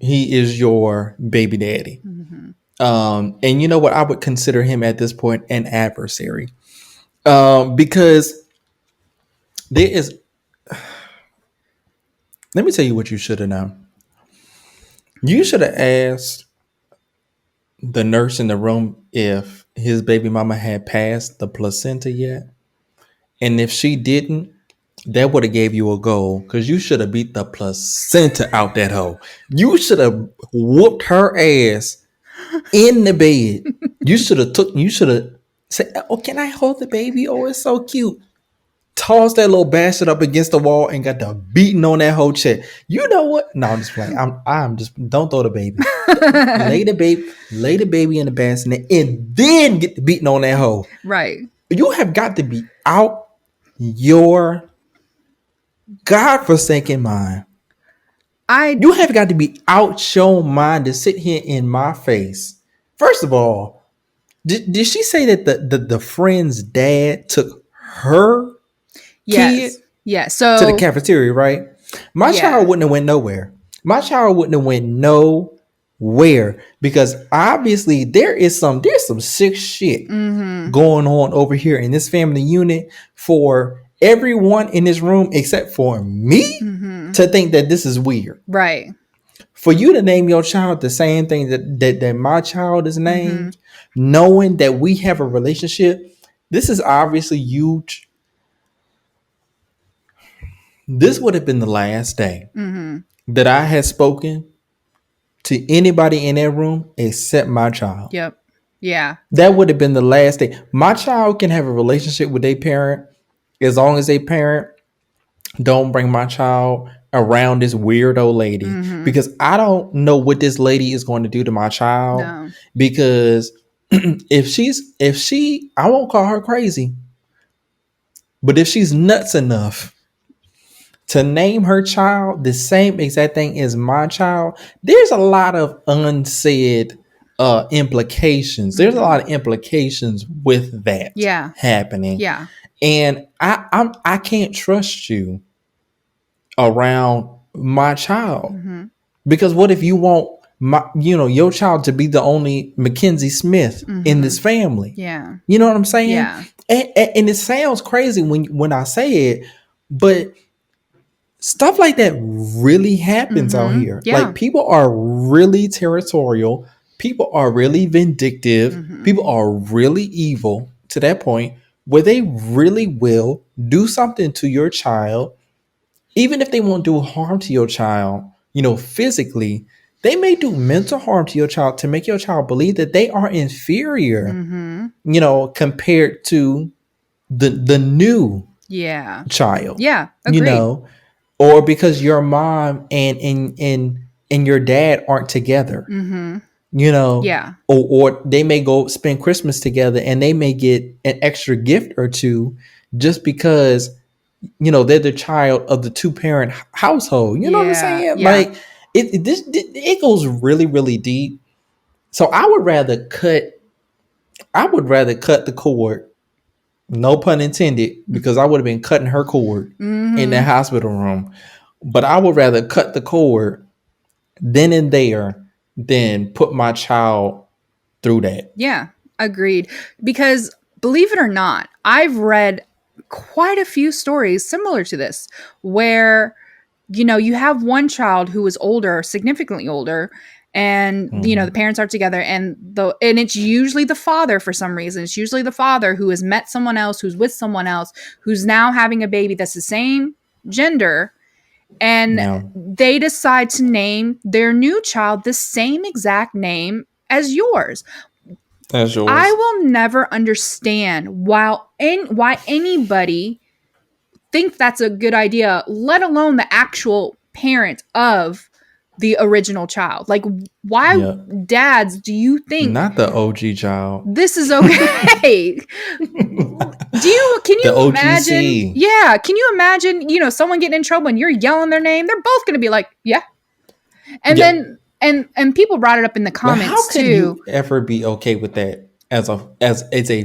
[SPEAKER 1] He is your baby daddy.
[SPEAKER 2] Mm-hmm.
[SPEAKER 1] And you know what? I would consider him at this point an adversary. Because there is, let me tell you what you should have done. You should have asked the nurse in the room if his baby mama had passed the placenta yet. And if she didn't, that would have gave you a goal, because you should have beat the placenta out that hoe. You should have whooped her ass in the bed. You should have said, oh, can I hold the baby? Oh, it's so cute. Toss that little bastard up against the wall and got the beating on that whole chest. You know what? No, I'm just playing. I'm just, don't throw the baby. lay the baby in the bassinet and then get the beating on that hoe.
[SPEAKER 2] Right.
[SPEAKER 1] You have got to be out your godforsaken mind.
[SPEAKER 2] I
[SPEAKER 1] You have got to be out your mind to sit here in my face. First of all, did she say that the friend's dad took her kid
[SPEAKER 2] yes. Yeah.
[SPEAKER 1] to the
[SPEAKER 2] So
[SPEAKER 1] cafeteria, right? My child
[SPEAKER 2] yeah.
[SPEAKER 1] wouldn't have went nowhere. My child wouldn't have went nowhere because obviously there's some sick shit
[SPEAKER 2] Mm-hmm.
[SPEAKER 1] going on over here in this family unit for everyone in this room except for me
[SPEAKER 2] Mm-hmm.
[SPEAKER 1] to think that this is weird.
[SPEAKER 2] Right.
[SPEAKER 1] For you to name your child the same thing that my child is
[SPEAKER 2] Mm-hmm.
[SPEAKER 1] named, knowing that we have a relationship, this is obviously huge. This would have been the last day
[SPEAKER 2] Mm-hmm.
[SPEAKER 1] that I had spoken to anybody in that room except my child.
[SPEAKER 2] Yep. Yeah.
[SPEAKER 1] That would have been the last day. My child can have a relationship with their parent as long as they parent don't bring my child around this weirdo lady
[SPEAKER 2] Mm-hmm.
[SPEAKER 1] because I don't know what this lady is going to do to my child
[SPEAKER 2] No.
[SPEAKER 1] because if she I won't call her crazy, but if she's nuts enough to name her child the same exact thing as my child, there's a lot of unsaid implications. There's a
[SPEAKER 2] Mm-hmm.
[SPEAKER 1] lot of implications with that
[SPEAKER 2] Yeah.
[SPEAKER 1] happening.
[SPEAKER 2] Yeah.
[SPEAKER 1] And I can't trust you around my child.
[SPEAKER 2] Mm-hmm.
[SPEAKER 1] Because what if you want your child to be the only Mackenzie Smith in
[SPEAKER 2] Mm-hmm.
[SPEAKER 1] this family?
[SPEAKER 2] Yeah.
[SPEAKER 1] You know what I'm saying?
[SPEAKER 2] Yeah.
[SPEAKER 1] And it sounds crazy when I say it, but stuff like that really happens out
[SPEAKER 2] Mm-hmm.
[SPEAKER 1] here.
[SPEAKER 2] Yeah.
[SPEAKER 1] Like people are really territorial, people are really vindictive,
[SPEAKER 2] Mm-hmm.
[SPEAKER 1] people are really evil to that point where they really will do something to your child, even if they won't do harm to your child, physically, they may do mental harm to your child to make your child believe that they are inferior,
[SPEAKER 2] Mm-hmm.
[SPEAKER 1] compared to the new
[SPEAKER 2] Yeah.
[SPEAKER 1] child,
[SPEAKER 2] Yeah.
[SPEAKER 1] you
[SPEAKER 2] Agreed.
[SPEAKER 1] know, or because your mom and your dad aren't together,
[SPEAKER 2] Mm-hmm.
[SPEAKER 1] you know,
[SPEAKER 2] Yeah.
[SPEAKER 1] or they may go spend Christmas together and they may get an extra gift or two just because they're the child of the two parent household. You know what I'm
[SPEAKER 2] Yeah.
[SPEAKER 1] saying?
[SPEAKER 2] Yeah.
[SPEAKER 1] Like it goes really really deep. So I would rather cut the cord, no pun intended, because I would have been cutting her cord in that
[SPEAKER 2] Mm-hmm.
[SPEAKER 1] hospital room. But I would rather cut the cord then and there than put my child through that.
[SPEAKER 2] Yeah. Agreed. Because believe it or not, I've read quite a few stories similar to this where you have one child who is older, significantly older, and the
[SPEAKER 1] Mhm.
[SPEAKER 2] parents are together, and it's usually the father for some reason. It's usually the father who has met someone else, who's with someone else, who's now having a baby that's the same gender, and
[SPEAKER 1] Now
[SPEAKER 2] they decide to name their new child the same exact name as yours.
[SPEAKER 1] that's
[SPEAKER 2] I
[SPEAKER 1] yours.
[SPEAKER 2] will never understand why anybody think that's a good idea, let alone the actual parent of the original child. Like, why,
[SPEAKER 1] Yeah,
[SPEAKER 2] dads, do you think
[SPEAKER 1] not the OG child,
[SPEAKER 2] this is okay? Can
[SPEAKER 1] the
[SPEAKER 2] you imagine?
[SPEAKER 1] OGC.
[SPEAKER 2] Yeah, can you imagine, someone getting in trouble and you're yelling their name? They're both going to be like, yeah. And
[SPEAKER 1] Yeah,
[SPEAKER 2] then, and people brought it up in the
[SPEAKER 1] but how
[SPEAKER 2] comments
[SPEAKER 1] can
[SPEAKER 2] too.
[SPEAKER 1] you ever be okay with that as
[SPEAKER 2] As a,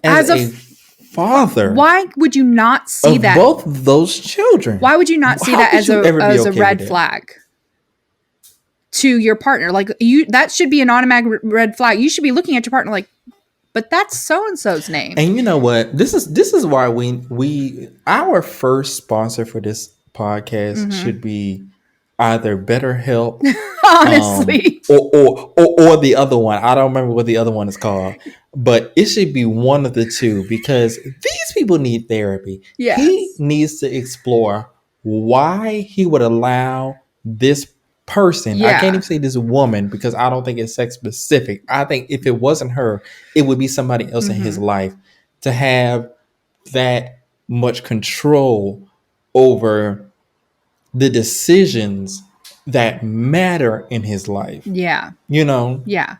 [SPEAKER 1] a father
[SPEAKER 2] why would you not see
[SPEAKER 1] of
[SPEAKER 2] that?
[SPEAKER 1] both of those children?
[SPEAKER 2] Why would you not see
[SPEAKER 1] How
[SPEAKER 2] that
[SPEAKER 1] could you ever be
[SPEAKER 2] as a
[SPEAKER 1] okay with
[SPEAKER 2] red
[SPEAKER 1] that?
[SPEAKER 2] flag to your partner? Like, that should be an automatic red flag. You should be looking at your partner like, but that's so and so's name.
[SPEAKER 1] And you know what? This is why we our first sponsor for this podcast
[SPEAKER 2] Mm-hmm.
[SPEAKER 1] should be either BetterHelp,
[SPEAKER 2] Honestly,
[SPEAKER 1] or the other one. I don't remember what the other one is called, but it should be one of the two because these people need therapy. He
[SPEAKER 2] yes,
[SPEAKER 1] needs to explore why he would allow this person. I can't
[SPEAKER 2] yeah,
[SPEAKER 1] even say this woman because I don't think it's sex specific. I think if it wasn't her, it would be somebody else in his
[SPEAKER 2] mm-hmm.
[SPEAKER 1] life to have that much control over the decisions that matter in his life.
[SPEAKER 2] Yeah,
[SPEAKER 1] You know,
[SPEAKER 2] yeah,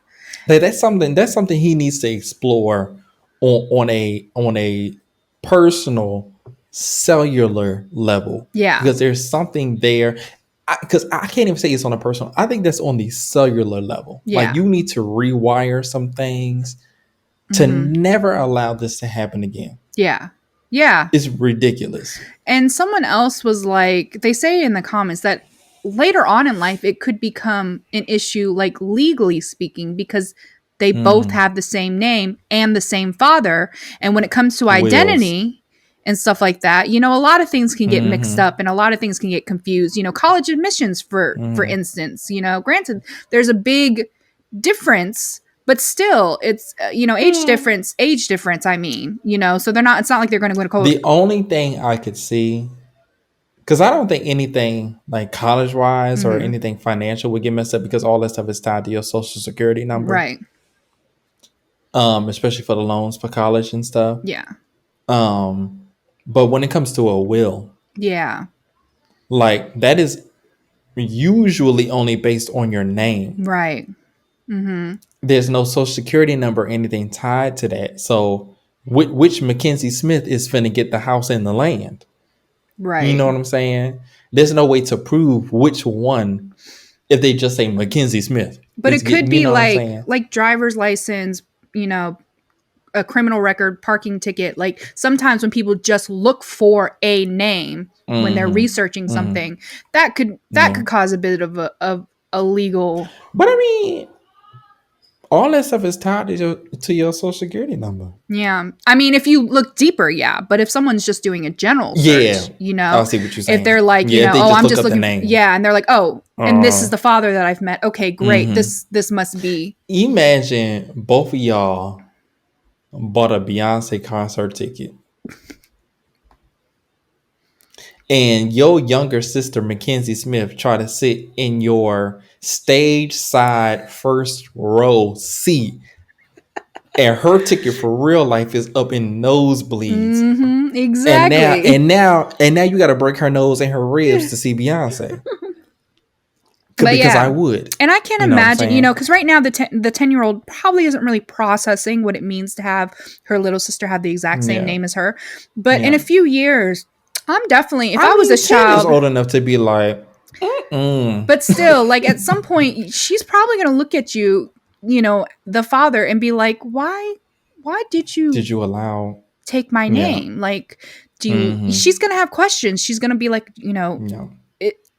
[SPEAKER 1] that's something he needs to explore on a personal cellular level,
[SPEAKER 2] Yeah.
[SPEAKER 1] because there's something there. Because I can't even say it's on a personal. I think that's on the cellular level. Like,
[SPEAKER 2] Yeah.
[SPEAKER 1] you need to rewire some things to
[SPEAKER 2] Mm-hmm.
[SPEAKER 1] never allow this to happen again.
[SPEAKER 2] Yeah. Yeah.
[SPEAKER 1] It's ridiculous.
[SPEAKER 2] And someone else was like, they say in the comments that later on in life, it could become an issue, like legally speaking, because they both
[SPEAKER 1] Mm-hmm.
[SPEAKER 2] have the same name and the same father. And when it comes to
[SPEAKER 1] Wills.
[SPEAKER 2] identity and stuff like that, you know, a lot of things can get mixed
[SPEAKER 1] Mm-hmm.
[SPEAKER 2] up and a lot of things can get confused. You know, college admissions, for
[SPEAKER 1] Mm-hmm.
[SPEAKER 2] instance, you know, granted, there's a big difference, but still it's you know, age difference, I mean, you know, so they're not, it's not like they're going to go to college.
[SPEAKER 1] The only thing I could see, because I don't think anything like college wise or
[SPEAKER 2] Mm-hmm.
[SPEAKER 1] anything financial would get messed up, because all that stuff is tied to your social security number,
[SPEAKER 2] Right.
[SPEAKER 1] especially for the loans for college and stuff.
[SPEAKER 2] Yeah.
[SPEAKER 1] Um, but when it comes to a will,
[SPEAKER 2] Yeah.
[SPEAKER 1] like, that is usually only based on your name.
[SPEAKER 2] Right. Mm-hmm.
[SPEAKER 1] There's no social security number or anything tied to that. So, which Mackenzie Smith is finna get the house and the land? You
[SPEAKER 2] Right.
[SPEAKER 1] know what I'm saying? There's no way to prove which one if they just say Mackenzie Smith.
[SPEAKER 2] But it could
[SPEAKER 1] You
[SPEAKER 2] be
[SPEAKER 1] know what I'm saying?
[SPEAKER 2] like driver's license, you know, a criminal record, parking ticket. Like sometimes when people just look for a name when they're
[SPEAKER 1] Mm-hmm.
[SPEAKER 2] researching
[SPEAKER 1] Mm-hmm.
[SPEAKER 2] something, that could cause a bit of a legal.
[SPEAKER 1] But I mean, all that stuff is tied to your social security number.
[SPEAKER 2] Yeah. I mean, if you look deeper, yeah. But if someone's just doing a general
[SPEAKER 1] Yeah,
[SPEAKER 2] search, you know,
[SPEAKER 1] I'll see what you're
[SPEAKER 2] if
[SPEAKER 1] saying.
[SPEAKER 2] they're like, you
[SPEAKER 1] Yeah, if
[SPEAKER 2] know,
[SPEAKER 1] they
[SPEAKER 2] oh,
[SPEAKER 1] just
[SPEAKER 2] I'm
[SPEAKER 1] look
[SPEAKER 2] just
[SPEAKER 1] up the
[SPEAKER 2] looking,
[SPEAKER 1] name.
[SPEAKER 2] yeah, and they're like, oh, and this is the father that I've met. Okay, great.
[SPEAKER 1] Mm-hmm.
[SPEAKER 2] This must be.
[SPEAKER 1] Imagine both of y'all bought a Beyonce concert ticket, and your younger sister Mackenzie Smith try to sit in your stage side first row seat, and her ticket for real life is up in nosebleeds.
[SPEAKER 2] Mm-hmm,
[SPEAKER 1] And now
[SPEAKER 2] exactly.
[SPEAKER 1] and now and now you got to break her nose and her ribs to see Beyonce.
[SPEAKER 2] But
[SPEAKER 1] Because I
[SPEAKER 2] yeah,
[SPEAKER 1] would.
[SPEAKER 2] and I can't
[SPEAKER 1] You know what I'm
[SPEAKER 2] imagine, you
[SPEAKER 1] saying?
[SPEAKER 2] know, because right now the 10-year-old probably isn't really processing what it means to have her little sister have the exact same
[SPEAKER 1] Yeah.
[SPEAKER 2] name as her. But in
[SPEAKER 1] Yeah.
[SPEAKER 2] a few years, I'm definitely, if
[SPEAKER 1] I
[SPEAKER 2] I was a
[SPEAKER 1] mean, 10 is
[SPEAKER 2] child,
[SPEAKER 1] old enough to be like, mm-mm.
[SPEAKER 2] but still, like at some point, she's probably going to look at you, you know, the father, and be like, why did you
[SPEAKER 1] Did you allow?
[SPEAKER 2] take my
[SPEAKER 1] Yeah.
[SPEAKER 2] name? Like, do you?
[SPEAKER 1] Mm-hmm.
[SPEAKER 2] She's going to have questions. She's going to be like, you know,
[SPEAKER 1] No.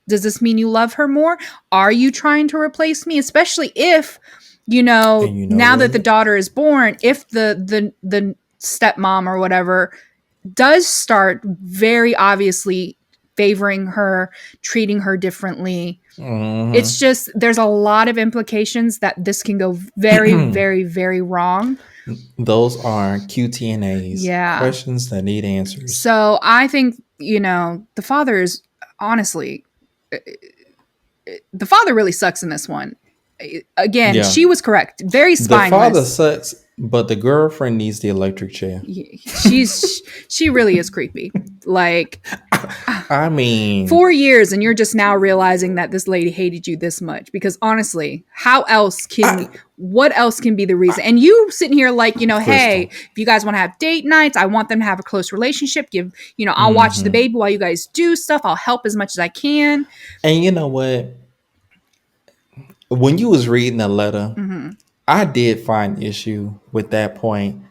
[SPEAKER 2] does this mean you love her more? Are you trying to replace me? Especially if, you know,
[SPEAKER 1] And you know
[SPEAKER 2] now that the
[SPEAKER 1] what?
[SPEAKER 2] daughter is born, if the stepmom or whatever does start very obviously favoring her, treating her differently, it's
[SPEAKER 1] Mm-hmm.
[SPEAKER 2] just, there's a lot of implications that this can go very, very, very wrong.
[SPEAKER 1] Those are QTNAs,
[SPEAKER 2] Yeah.
[SPEAKER 1] questions that need answers.
[SPEAKER 2] So I think, you know, the father is honestly, the father really sucks in this one. Again,
[SPEAKER 1] Yeah.
[SPEAKER 2] she was correct. Very
[SPEAKER 1] The father
[SPEAKER 2] spineless.
[SPEAKER 1] sucks, but the girlfriend needs the electric chair.
[SPEAKER 2] She really is creepy. Like
[SPEAKER 1] I mean,
[SPEAKER 2] 4 years and you're just now realizing that this lady hated you this much, because honestly, what else can be the reason? And you sitting here like, you know, hey,
[SPEAKER 1] Crystal.
[SPEAKER 2] if you guys want to have date nights, I want them to have a close relationship. I'll watch the
[SPEAKER 1] Mm-hmm.
[SPEAKER 2] baby while you guys do stuff. I'll help as much as I can.
[SPEAKER 1] And you know what? When you was reading the letter,
[SPEAKER 2] Mm-hmm.
[SPEAKER 1] I did find issue with that point,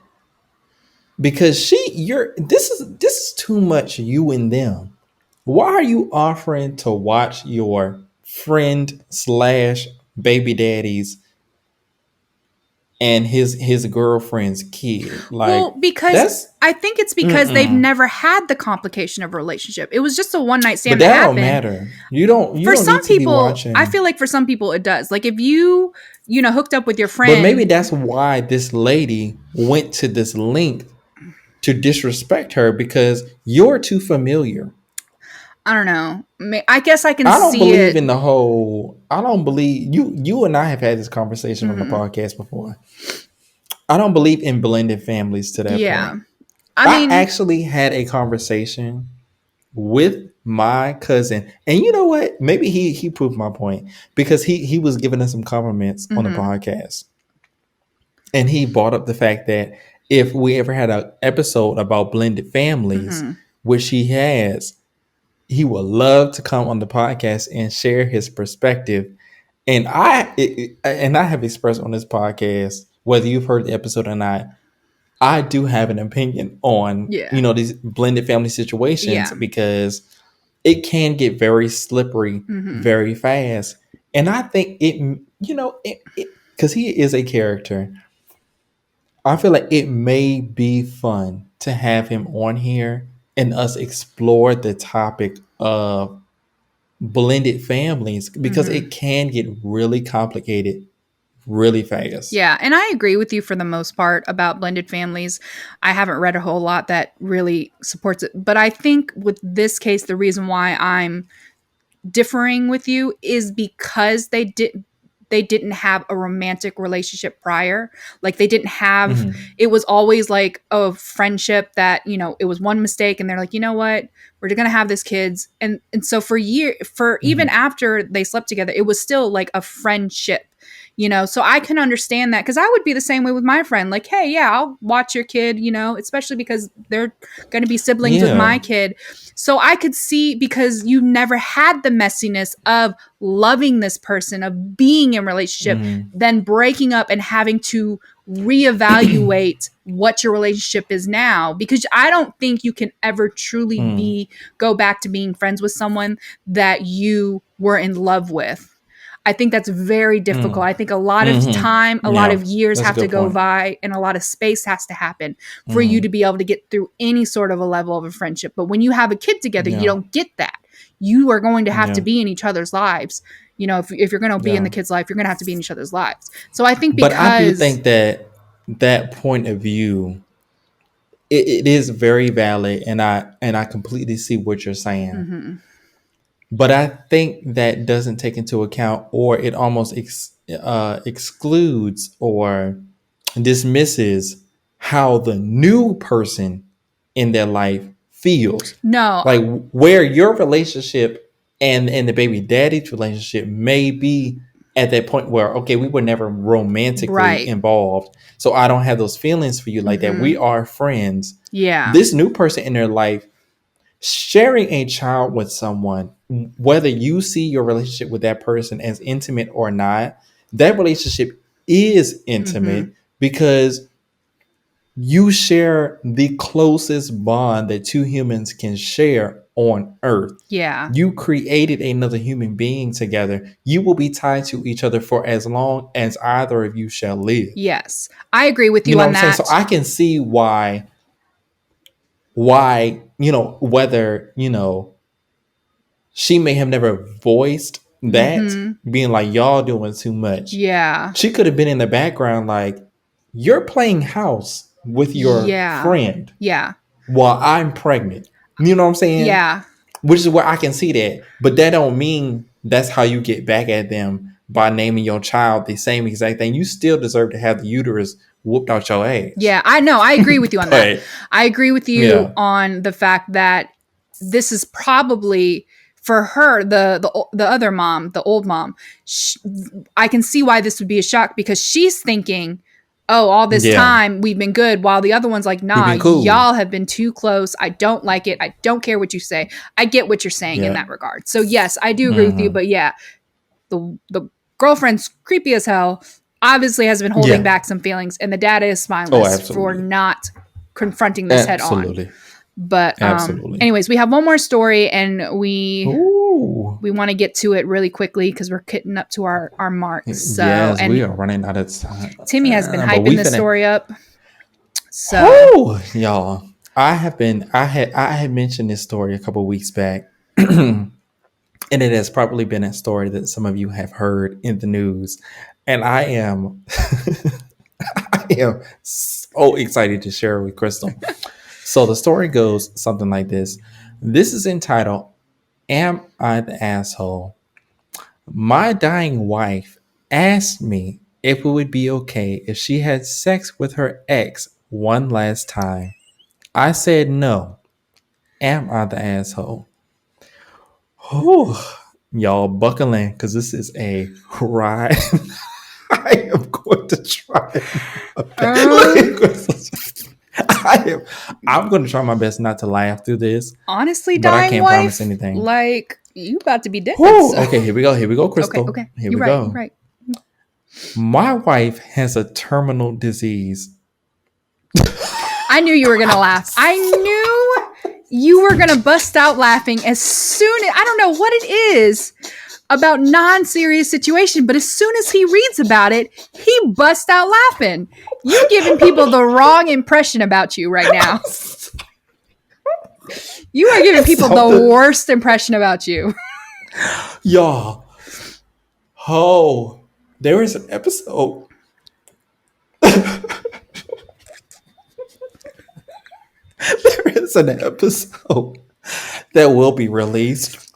[SPEAKER 1] because this is too much you and them. Why are you offering to watch your friend slash baby daddy's and his girlfriend's kid? Like,
[SPEAKER 2] Well, because
[SPEAKER 1] that's
[SPEAKER 2] I think it's because they've
[SPEAKER 1] mm-mm.
[SPEAKER 2] never had the complication of a relationship. It was just a one night
[SPEAKER 1] But
[SPEAKER 2] stand that
[SPEAKER 1] that don't
[SPEAKER 2] happened.
[SPEAKER 1] matter. You
[SPEAKER 2] For
[SPEAKER 1] don't
[SPEAKER 2] some
[SPEAKER 1] need to be
[SPEAKER 2] people, I
[SPEAKER 1] watching.
[SPEAKER 2] feel like for some people it does. Like if you know, hooked up with your
[SPEAKER 1] But maybe
[SPEAKER 2] friend.
[SPEAKER 1] that's why this lady went to this length to disrespect her, because you're too familiar.
[SPEAKER 2] I don't know. I guess I can
[SPEAKER 1] I don't
[SPEAKER 2] see
[SPEAKER 1] believe
[SPEAKER 2] it.
[SPEAKER 1] in the whole. I don't believe you and I have had this conversation on the
[SPEAKER 2] Mhm.
[SPEAKER 1] podcast before. I don't believe in blended families to that
[SPEAKER 2] Yeah.
[SPEAKER 1] point.
[SPEAKER 2] I
[SPEAKER 1] I
[SPEAKER 2] mean,
[SPEAKER 1] actually had a conversation with my cousin, and you know what? Maybe he proved my point, because he was giving us some compliments on the
[SPEAKER 2] mhm,
[SPEAKER 1] podcast, and he brought up the fact that if we ever had an episode about blended families,
[SPEAKER 2] mhm.
[SPEAKER 1] which he has, he would love to come on the podcast and share his perspective. And I have expressed on this podcast, whether you've heard the episode or not, I do have an opinion on,
[SPEAKER 2] Yeah.
[SPEAKER 1] these blended family situations,
[SPEAKER 2] Yeah.
[SPEAKER 1] because it can get very slippery
[SPEAKER 2] Mm-hmm.
[SPEAKER 1] very fast. And I think because he is a character, I feel like it may be fun to have him on here and us explore the topic of blended families, because
[SPEAKER 2] Mm-hmm.
[SPEAKER 1] it can get really complicated really fast.
[SPEAKER 2] Yeah, and I agree with you for the most part about blended families. I haven't read a whole lot that really supports it, but I think with this case, the reason why I'm differing with you is because they didn't have a romantic relationship prior. Like they didn't have,
[SPEAKER 1] Mhm.
[SPEAKER 2] it was always like a friendship that, it was one mistake and they're like, you know what, we're going to have this kids. And so for even
[SPEAKER 1] Mhm.
[SPEAKER 2] after they slept together, it was still like a friendship. So I can understand that because I would be the same way with my friend. Like, hey, yeah, I'll watch your kid, especially because they're going to be siblings with
[SPEAKER 1] Yeah.
[SPEAKER 2] my kid. So I could see because you never had the messiness of loving this person, of being in a relationship,
[SPEAKER 1] Mhm.
[SPEAKER 2] then breaking up and having to reevaluate what your relationship is now. Because I don't think you can ever truly
[SPEAKER 1] Mm.
[SPEAKER 2] go back to being friends with someone that you were in love with. I think that's very difficult.
[SPEAKER 1] Mm.
[SPEAKER 2] I think a lot of
[SPEAKER 1] Mhm.
[SPEAKER 2] time, a lot
[SPEAKER 1] Yeah,
[SPEAKER 2] of years
[SPEAKER 1] that's a
[SPEAKER 2] have to
[SPEAKER 1] good
[SPEAKER 2] go
[SPEAKER 1] point.
[SPEAKER 2] by, and a lot of space has to happen for you
[SPEAKER 1] Mhm.
[SPEAKER 2] to be able to get through any sort of a level of a friendship. But when you have a kid together, you
[SPEAKER 1] Yeah.
[SPEAKER 2] don't get that. You are going to have to
[SPEAKER 1] Yeah.
[SPEAKER 2] be in each other's lives. If you're going to be in
[SPEAKER 1] Yeah.
[SPEAKER 2] the kid's life, you're going to have to be in each other's lives. So I think
[SPEAKER 1] But I do
[SPEAKER 2] because,
[SPEAKER 1] think that that point of view, it is very valid, and I completely see what you're saying.
[SPEAKER 2] mhm,
[SPEAKER 1] But I think that doesn't take into account, or it almost excludes or dismisses how the new person in their life feels.
[SPEAKER 2] no,
[SPEAKER 1] Like where your relationship and the baby daddy's relationship may be at that point where, okay, we were never romantically
[SPEAKER 2] right.
[SPEAKER 1] involved, so I don't have those feelings for you like that. We
[SPEAKER 2] Hmm.
[SPEAKER 1] are friends.
[SPEAKER 2] Yeah.
[SPEAKER 1] This new person in their life, sharing a child with someone, whether you see your relationship with that person as intimate or not, that relationship is
[SPEAKER 2] Hmm.
[SPEAKER 1] intimate because you share the closest bond that two humans can share on earth.
[SPEAKER 2] Yeah.
[SPEAKER 1] You created another human being together. You will be tied to each other for as long as either of you shall live.
[SPEAKER 2] Yes. I agree with
[SPEAKER 1] You
[SPEAKER 2] you
[SPEAKER 1] know what
[SPEAKER 2] on
[SPEAKER 1] I'm saying? So
[SPEAKER 2] that.
[SPEAKER 1] I can see why, whether, she may have never voiced that,
[SPEAKER 2] Hmm.
[SPEAKER 1] being like, y'all doing too much.
[SPEAKER 2] Yeah.
[SPEAKER 1] She could have been in the background like, you're playing house with your
[SPEAKER 2] Yeah.
[SPEAKER 1] friend
[SPEAKER 2] Yeah.
[SPEAKER 1] while I'm pregnant. You know what I'm saying?
[SPEAKER 2] Yeah.
[SPEAKER 1] Which is where I can see that. But that don't mean that's how you get back at them by naming your child the same exact thing. You still deserve to have the uterus whooped out your ass.
[SPEAKER 2] Yeah, I know. I agree with you on that.
[SPEAKER 1] But
[SPEAKER 2] I agree with you
[SPEAKER 1] yeah.
[SPEAKER 2] on the fact that this is probably for her, the other mom, the old mom. I can see why this would be a shock because she's thinking, "Oh, all this
[SPEAKER 1] Yeah.
[SPEAKER 2] time we've been good," while the other one's like,
[SPEAKER 1] We've
[SPEAKER 2] "Nah,
[SPEAKER 1] been cool.
[SPEAKER 2] y'all have been too close. I don't like it. I don't care what you say. I get what you're saying in
[SPEAKER 1] Yeah.
[SPEAKER 2] that regard." So yes, I do agree with you.
[SPEAKER 1] Hmm.
[SPEAKER 2] But yeah, the girlfriend's creepy as hell, obviously has been holding
[SPEAKER 1] Yeah.
[SPEAKER 2] back some feelings, and the dad is
[SPEAKER 1] Oh,
[SPEAKER 2] spineless for
[SPEAKER 1] absolutely.
[SPEAKER 2] not confronting this head on.
[SPEAKER 1] Absolutely.
[SPEAKER 2] But
[SPEAKER 1] Absolutely.
[SPEAKER 2] anyways, we have one more story, and we
[SPEAKER 1] Ooh.
[SPEAKER 2] we want to get to it really quickly because we're getting up to our marks. So,
[SPEAKER 1] Yes, we
[SPEAKER 2] and
[SPEAKER 1] are running out of time.
[SPEAKER 2] Timmy has been
[SPEAKER 1] But we
[SPEAKER 2] hyping this
[SPEAKER 1] finna.
[SPEAKER 2] story up. So,
[SPEAKER 1] Oh, y'all. I had mentioned this story a couple weeks back. And it has probably been a story that some of you have heard in the news. And I am I am so excited to share it with Crystal. So the story goes something like this. This is entitled, Am I the Asshole? My dying wife asked me if it would be okay if she had sex with her ex one last time. I said no. Am I the asshole? Whew. Y'all buckle in because this is a ride. I am going to try. Look
[SPEAKER 2] um,
[SPEAKER 1] at Crystal. I'm going to try my best not to laugh through this,
[SPEAKER 2] Honestly,
[SPEAKER 1] but I
[SPEAKER 2] dying
[SPEAKER 1] can't promise
[SPEAKER 2] wife,
[SPEAKER 1] anything.
[SPEAKER 2] like you about to be dead.
[SPEAKER 1] Whew,
[SPEAKER 2] So
[SPEAKER 1] okay, here we go. Here we go,
[SPEAKER 2] okay,
[SPEAKER 1] Crystal.
[SPEAKER 2] okay,
[SPEAKER 1] Here
[SPEAKER 2] you're
[SPEAKER 1] we
[SPEAKER 2] right. You're
[SPEAKER 1] go.
[SPEAKER 2] right.
[SPEAKER 1] My wife has a terminal disease.
[SPEAKER 2] I knew you were gonna laugh. I knew you were gonna bust out laughing as soon as I don't know what it is about non-serious situation, but as soon as he reads about it, he busts out laughing. You giving people the wrong impression about you right now. You are giving people the
[SPEAKER 1] Something,
[SPEAKER 2] worst impression about you.
[SPEAKER 1] y'all. Oh, there is an episode. There is an episode that will be released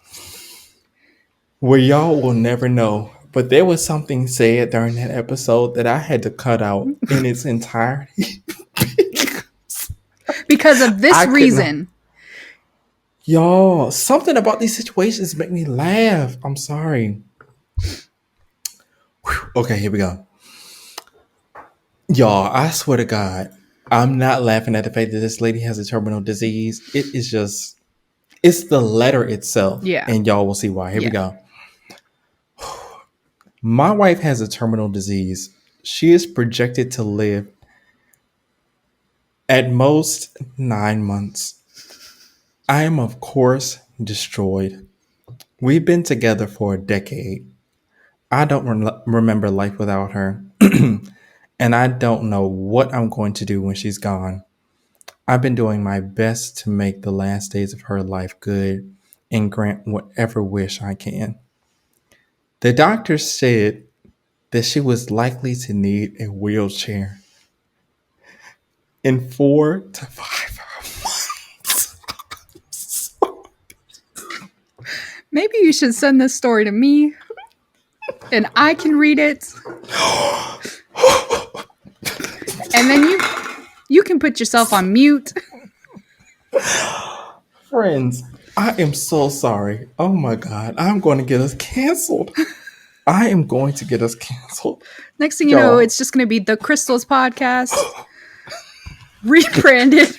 [SPEAKER 1] where y'all will never know. But there was something said during that episode that I had to cut out in its entirety.
[SPEAKER 2] Because of this
[SPEAKER 1] I could not.
[SPEAKER 2] reason.
[SPEAKER 1] Y'all, something about these situations make me laugh. I'm sorry. Whew. Okay, here we go. Y'all, I swear to God, I'm not laughing at the fact that this lady has a terminal disease. It is just, it's the letter itself.
[SPEAKER 2] Yeah.
[SPEAKER 1] And y'all will see why. Here we
[SPEAKER 2] Yeah.
[SPEAKER 1] go. My wife has a terminal disease. She is projected to live at most 9 months. I am, of course, destroyed. We've been together for a decade. I don't remember life without her. And I don't know what I'm going to do when she's gone. I've been doing my best to make the last days of her life good and grant whatever wish I can. The doctor said that she was likely to need a wheelchair in 4 to 5 months.
[SPEAKER 2] Maybe you should send this story to me and I can read it. And then you can put yourself on mute.
[SPEAKER 1] Friends, I am so sorry. Oh my God, I'm going to get us canceled. I am going to get us canceled.
[SPEAKER 2] Next thing you know,
[SPEAKER 1] Y'all.
[SPEAKER 2] it's just going to be the Crystals podcast rebranded.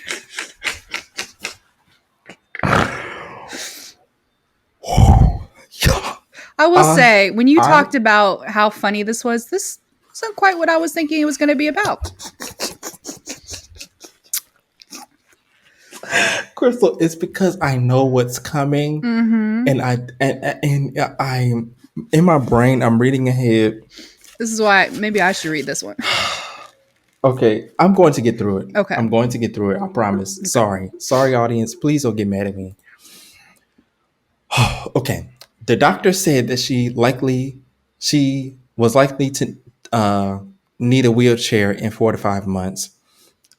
[SPEAKER 1] Y'all.
[SPEAKER 2] I will say, when you
[SPEAKER 1] I-
[SPEAKER 2] talked about how funny this wasn't quite what I was thinking it was going to be about.
[SPEAKER 1] Crystal, it's because I know what's coming, and I'm in my brain. I'm reading ahead.
[SPEAKER 2] This is why maybe I should read this one.
[SPEAKER 1] Okay, I'm going to get through it.
[SPEAKER 2] Okay.
[SPEAKER 1] I'm going to get through it. I promise. Sorry, audience. Please don't get mad at me. Okay, the doctor said that she was likely to need a wheelchair in 4 to 5 months.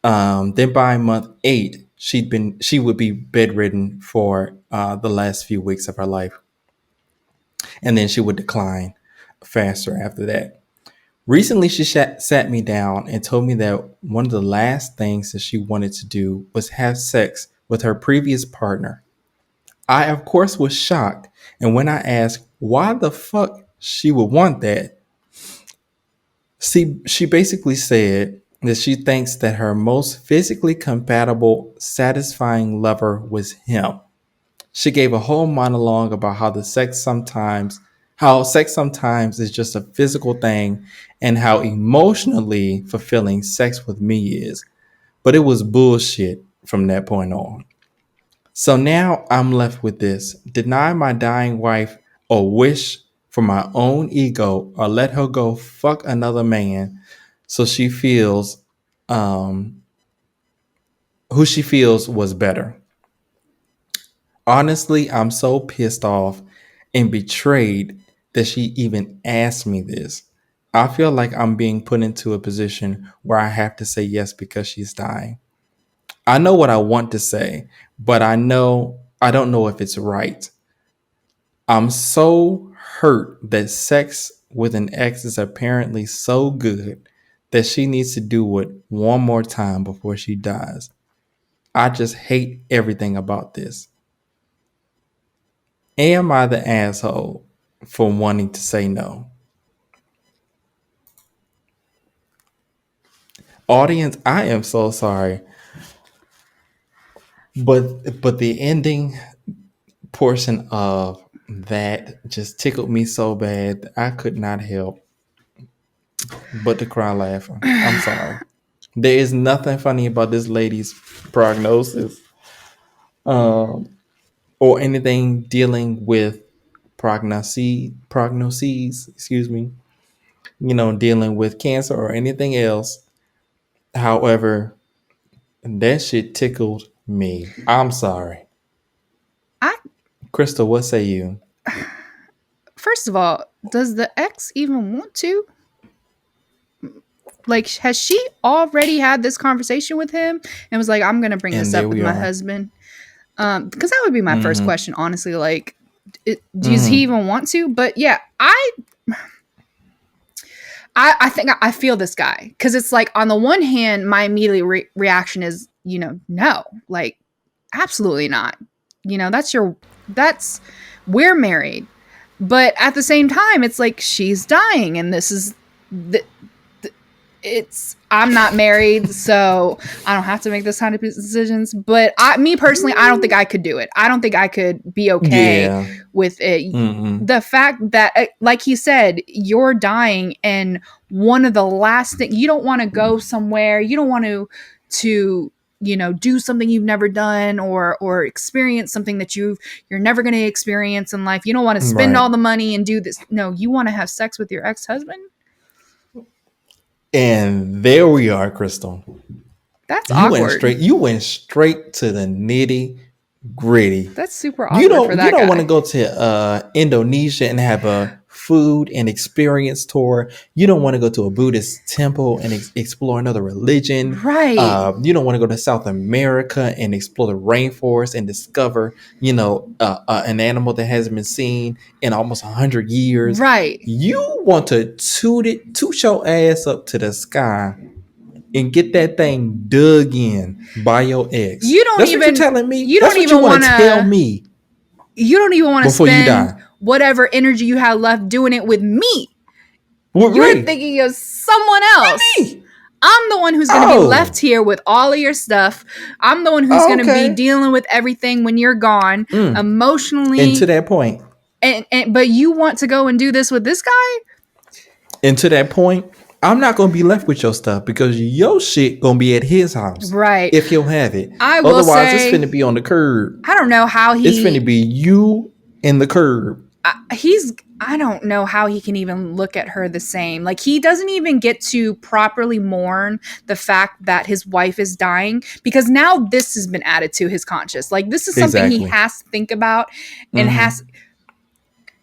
[SPEAKER 1] Then by month 8, she would be bedridden for the last few weeks of her life, and then she would decline faster after that. Recently, she sat me down and told me that one of the last things that she wanted to do was have sex with her previous partner. I, of course, was shocked, and when I asked why the fuck she would want that, she basically said that she thinks that her most physically compatible, satisfying lover was him. She gave a whole monologue about how sex sometimes is just a physical thing and how emotionally fulfilling sex with me is. But it was bullshit from that point on. So now I'm left with this: deny my dying wife a wish for my own ego, or let her go fuck another man so she feels who she feels was better. Honestly, I'm so pissed off and betrayed that she even asked me this. I feel like I'm being put into a position where I have to say yes because she's dying. I know what I want to say, but I don't know if it's right. I'm so hurt that sex with an ex is apparently so good that she needs to do it one more time before she dies. I just hate everything about this. Am I the asshole for wanting to say no? Audience, I am so sorry. but the ending portion of that just tickled me so bad that I could not help but to cry laughing. I'm sorry. There is nothing funny about this lady's prognosis, um, or anything dealing with prognoses. Excuse me. Dealing with cancer or anything else. However, that shit tickled me. I'm sorry.
[SPEAKER 2] I
[SPEAKER 1] Crystal, what say you?
[SPEAKER 2] First of all, does the ex even want to? Like, has she already had this conversation with him and was like, I'm gonna bring
[SPEAKER 1] And
[SPEAKER 2] this
[SPEAKER 1] there
[SPEAKER 2] up with
[SPEAKER 1] we
[SPEAKER 2] my
[SPEAKER 1] are.
[SPEAKER 2] husband? Because that would be my first
[SPEAKER 1] Mm-hmm.
[SPEAKER 2] question, honestly. Like, does he
[SPEAKER 1] Mm-hmm.
[SPEAKER 2] even want to? But yeah, I think I feel this guy because it's like on the one hand, my immediate reaction is, no, like absolutely not. That's we're married, but at the same time, it's like she's dying, and this is the, it's I'm not married, so I don't have to make those kind of decisions. But me personally, I don't think I could do it. I don't think I could be okay
[SPEAKER 1] Yeah.
[SPEAKER 2] with it.
[SPEAKER 1] Mm-mm.
[SPEAKER 2] The fact that, like he said, you're dying, and one of the last things, you don't want to go somewhere, you don't want to do something you've never done, or experience something that you're never going to experience in life. You don't want to spend
[SPEAKER 1] Right.
[SPEAKER 2] all the money and do this. No, you want to have sex with your ex-husband.
[SPEAKER 1] And there we are, Crystal.
[SPEAKER 2] That's
[SPEAKER 1] You went
[SPEAKER 2] awkward.
[SPEAKER 1] straight. You went straight to the nitty gritty.
[SPEAKER 2] That's super
[SPEAKER 1] You
[SPEAKER 2] awkward for
[SPEAKER 1] don't. You
[SPEAKER 2] that
[SPEAKER 1] don't want to
[SPEAKER 2] guy.
[SPEAKER 1] go to Indonesia and have a food and experience tour. You don't want to go to a Buddhist temple and explore another religion.
[SPEAKER 2] Right.
[SPEAKER 1] You don't want to go to South America and explore the rainforest and discover, an animal that hasn't been seen in almost 100 years.
[SPEAKER 2] Right.
[SPEAKER 1] You want to toot your ass up to the sky and get that thing dug in by your ex.
[SPEAKER 2] You don't
[SPEAKER 1] That's what you're
[SPEAKER 2] even
[SPEAKER 1] telling me.
[SPEAKER 2] you
[SPEAKER 1] That's
[SPEAKER 2] don't
[SPEAKER 1] what you
[SPEAKER 2] even
[SPEAKER 1] want
[SPEAKER 2] want
[SPEAKER 1] to tell
[SPEAKER 2] to
[SPEAKER 1] me
[SPEAKER 2] you don't even want to
[SPEAKER 1] before you
[SPEAKER 2] spend
[SPEAKER 1] die.
[SPEAKER 2] whatever energy you have left doing it with me.
[SPEAKER 1] With
[SPEAKER 2] You're
[SPEAKER 1] Ray.
[SPEAKER 2] thinking of someone else.
[SPEAKER 1] Me.
[SPEAKER 2] I'm the one who's going to be
[SPEAKER 1] Oh.
[SPEAKER 2] left here with all of your stuff. I'm the one who's
[SPEAKER 1] Oh,
[SPEAKER 2] going to be
[SPEAKER 1] okay.
[SPEAKER 2] dealing with everything when you're gone,
[SPEAKER 1] And to
[SPEAKER 2] emotionally.
[SPEAKER 1] that point.
[SPEAKER 2] And but you want to go and do this with this guy?
[SPEAKER 1] And to that point, I'm not gonna be left with your stuff because your shit gonna be at his house.
[SPEAKER 2] Right.
[SPEAKER 1] If he'll have it.
[SPEAKER 2] I will
[SPEAKER 1] Otherwise, it's
[SPEAKER 2] say,
[SPEAKER 1] finna be on the curb.
[SPEAKER 2] I don't know how
[SPEAKER 1] It's finna be you and the curb.
[SPEAKER 2] I don't know how he can even look at her the same. Like, he doesn't even get to properly mourn the fact that his wife is dying, because now this has been added to his conscious. Like, this is something he
[SPEAKER 1] Exactly.
[SPEAKER 2] has to think about, and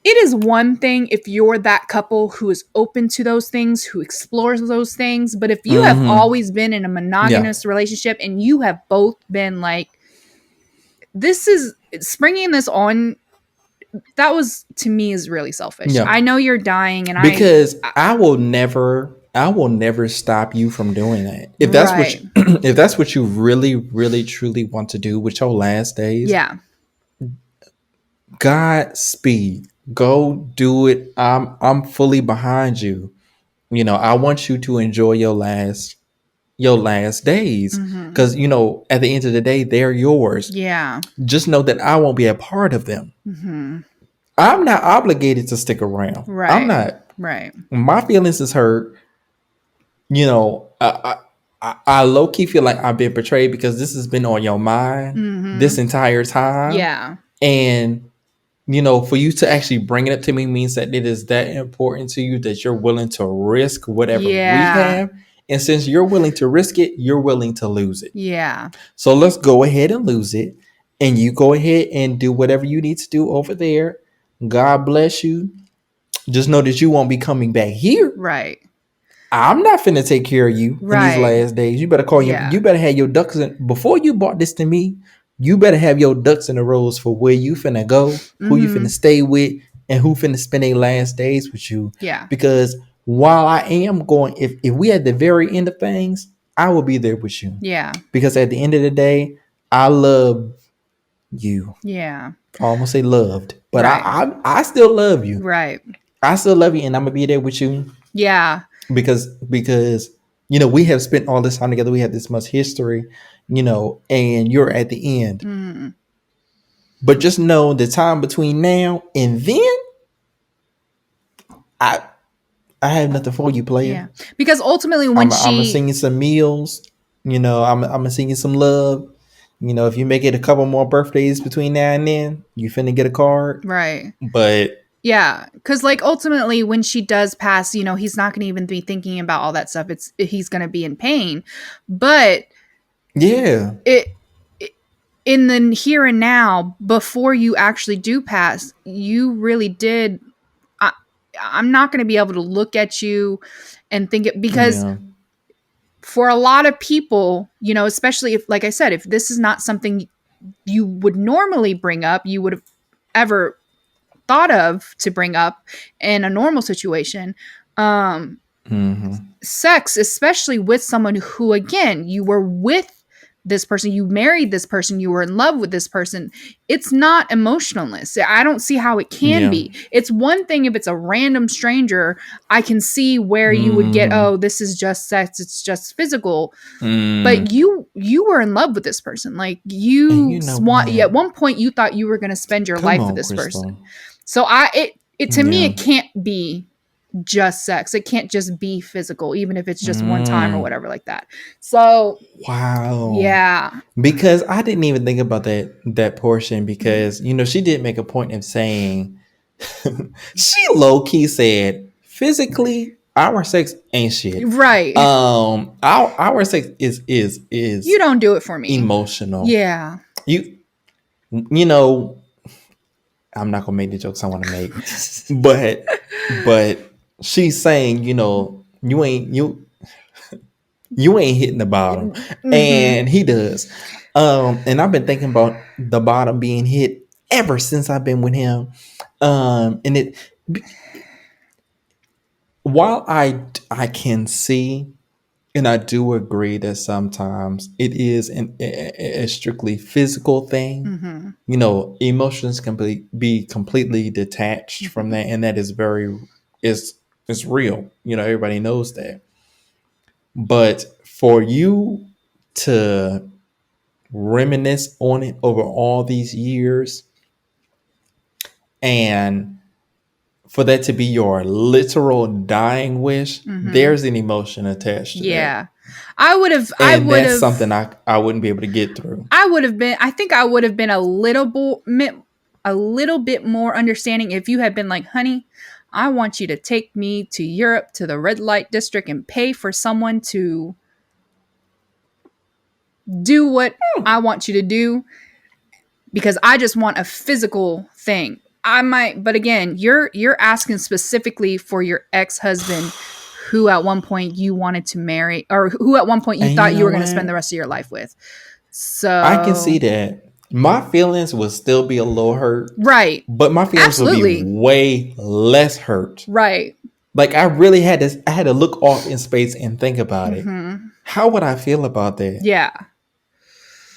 [SPEAKER 2] it is one thing if you're that couple who is open to those things, who explores those things. But if you have always been in a
[SPEAKER 1] Yeah.
[SPEAKER 2] monogamous relationship and you have both been like, this is springing this on, that was, to me, is really selfish.
[SPEAKER 1] Yeah.
[SPEAKER 2] I know you're dying, and
[SPEAKER 1] Because I will never stop you from doing that. If that's what
[SPEAKER 2] Right.
[SPEAKER 1] you, if that's what you really, really, truly want to do with your last days,
[SPEAKER 2] Yeah.
[SPEAKER 1] Godspeed. Go do it. I'm fully behind you. I want you to enjoy your last days. Because at the end of the day, they're yours.
[SPEAKER 2] Yeah.
[SPEAKER 1] Just know that I won't be a part of them. I'm not obligated to stick around.
[SPEAKER 2] Right.
[SPEAKER 1] I'm not.
[SPEAKER 2] Right.
[SPEAKER 1] My feelings is hurt. I low key feel like I've been betrayed because this has been on your mind this entire time.
[SPEAKER 2] Yeah.
[SPEAKER 1] And for you to actually bring it up to me means that it is that important to you that you're willing to risk whatever we have. And since you're willing to risk it, you're willing to lose it.
[SPEAKER 2] Yeah.
[SPEAKER 1] So let's go ahead and lose it. And you go ahead and do whatever you need to do over there. God bless you. Just know that you won't be coming back here.
[SPEAKER 2] Right.
[SPEAKER 1] I'm not finna take care of you in these last days. You better call you better have your ducks in before you bought this to me. You better have your ducks in a rows for where you finna go, who you finna stay with, and who finna spend their last days with you.
[SPEAKER 2] Yeah.
[SPEAKER 1] Because while I am going, if we at the very end of things, I will be there with you.
[SPEAKER 2] Yeah.
[SPEAKER 1] Because at the end of the day, I love you.
[SPEAKER 2] Yeah.
[SPEAKER 1] I almost say loved, but
[SPEAKER 2] Right.
[SPEAKER 1] I still love you.
[SPEAKER 2] Right.
[SPEAKER 1] I still love you, and I'm gonna be there with you.
[SPEAKER 2] Yeah.
[SPEAKER 1] Because we have spent all this time together. We have this much history. and you're at the end.
[SPEAKER 2] Mm-hmm.
[SPEAKER 1] But just know the time between now and then, I I have nothing for you, player.
[SPEAKER 2] Yeah. Because ultimately when
[SPEAKER 1] I'm gonna
[SPEAKER 2] she
[SPEAKER 1] sing you some meals. I'm gonna sing you some love. If you make it a couple more birthdays between now and then, you finna get a card.
[SPEAKER 2] right.
[SPEAKER 1] But
[SPEAKER 2] Yeah, cuz like ultimately when she does pass, he's not going to even be thinking about all that stuff. He's going to be in pain. But
[SPEAKER 1] yeah,
[SPEAKER 2] it in the here and now, before you actually do pass, you really did. I, I'm not going to be able to look at you and think it, because
[SPEAKER 1] yeah,
[SPEAKER 2] for a lot of people, especially if, like I said, if this is not something you would normally bring up, you would have ever thought of to bring up in a normal situation. Um,
[SPEAKER 1] mm-hmm,
[SPEAKER 2] Sex, especially with someone who, again, you were with this person, you married this person, you were in love with this person. It's not emotionless. I don't see how it can
[SPEAKER 1] yeah,
[SPEAKER 2] be. It's one thing if it's a random stranger. I can see where you would get,
[SPEAKER 1] mm-hmm,
[SPEAKER 2] oh, this is just sex, it's just physical. But
[SPEAKER 1] mm.
[SPEAKER 2] you were in love with this person. Like
[SPEAKER 1] And
[SPEAKER 2] you
[SPEAKER 1] you know
[SPEAKER 2] want,
[SPEAKER 1] what?
[SPEAKER 2] at one point you thought you were going to spend your
[SPEAKER 1] Come
[SPEAKER 2] life with
[SPEAKER 1] on,
[SPEAKER 2] this person.
[SPEAKER 1] Crystal.
[SPEAKER 2] So it to me
[SPEAKER 1] Yeah.
[SPEAKER 2] it can't be just sex. It can't just be physical, even if it's just one time or
[SPEAKER 1] Mm.
[SPEAKER 2] whatever like that. So
[SPEAKER 1] Wow.
[SPEAKER 2] yeah.
[SPEAKER 1] Because I didn't even think about that portion
[SPEAKER 2] Mhm.
[SPEAKER 1] because she did make a point of saying she low key said physically our sex ain't shit.
[SPEAKER 2] Right.
[SPEAKER 1] Our sex is
[SPEAKER 2] You don't do it for me.
[SPEAKER 1] emotional.
[SPEAKER 2] Yeah.
[SPEAKER 1] You you know I'm not gonna make the jokes I want to make, but she's saying you ain't hitting the bottom,
[SPEAKER 2] Mm-hmm.
[SPEAKER 1] and he does. And I've been thinking about the bottom being hit ever since I've been with him. And while I can see and I do agree that sometimes it is a strictly physical thing.
[SPEAKER 2] Mm-hmm.
[SPEAKER 1] Emotions can be completely detached from
[SPEAKER 2] Mm-hmm.
[SPEAKER 1] that, and that is real. Everybody knows that. But for you to reminisce on it over all these years and for that to be your literal dying wish,
[SPEAKER 2] Mm-hmm.
[SPEAKER 1] there's an emotion attached to that.
[SPEAKER 2] Yeah. I would have I
[SPEAKER 1] And
[SPEAKER 2] would
[SPEAKER 1] that's
[SPEAKER 2] have
[SPEAKER 1] something I wouldn't be able to get through.
[SPEAKER 2] I think I would have been a little bit more understanding if you had been like, honey, I want you to take me to Europe to the red light district and pay for someone to do what I want you to do because I just want a physical thing. I might, but again, you're asking specifically for your ex-husband who at one point you wanted to marry, or who at one point you
[SPEAKER 1] And you
[SPEAKER 2] thought you
[SPEAKER 1] know
[SPEAKER 2] were going to spend
[SPEAKER 1] what?
[SPEAKER 2] the rest of your life with.
[SPEAKER 1] I can see
[SPEAKER 2] So,
[SPEAKER 1] that. My feelings would still be a little hurt,
[SPEAKER 2] right.
[SPEAKER 1] but my feelings would be
[SPEAKER 2] Absolutely.
[SPEAKER 1] way less hurt.
[SPEAKER 2] Right.
[SPEAKER 1] Like I had to look off in space and think about it.
[SPEAKER 2] Mhm.
[SPEAKER 1] How would I feel about that?
[SPEAKER 2] Yeah.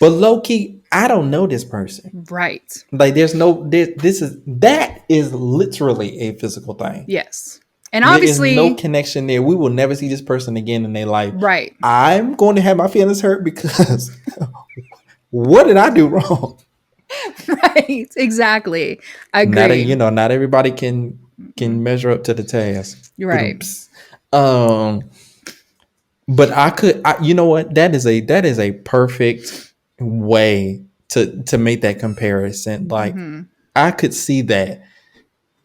[SPEAKER 1] But low key, I don't know this person.
[SPEAKER 2] Right.
[SPEAKER 1] Like that is literally a physical thing.
[SPEAKER 2] Yes. And
[SPEAKER 1] There is no
[SPEAKER 2] obviously,
[SPEAKER 1] connection there. We will never see this person again in their life.
[SPEAKER 2] right.
[SPEAKER 1] I'm going to have my feelings hurt because what did I do wrong?
[SPEAKER 2] Right. Exactly.
[SPEAKER 1] Not
[SPEAKER 2] Agreed.
[SPEAKER 1] not everybody can
[SPEAKER 2] Mhm.
[SPEAKER 1] measure up to the task.
[SPEAKER 2] Right.
[SPEAKER 1] Oops. Um, but you know what? That is a perfect way to make that comparison. Like
[SPEAKER 2] Mhm.
[SPEAKER 1] I could see that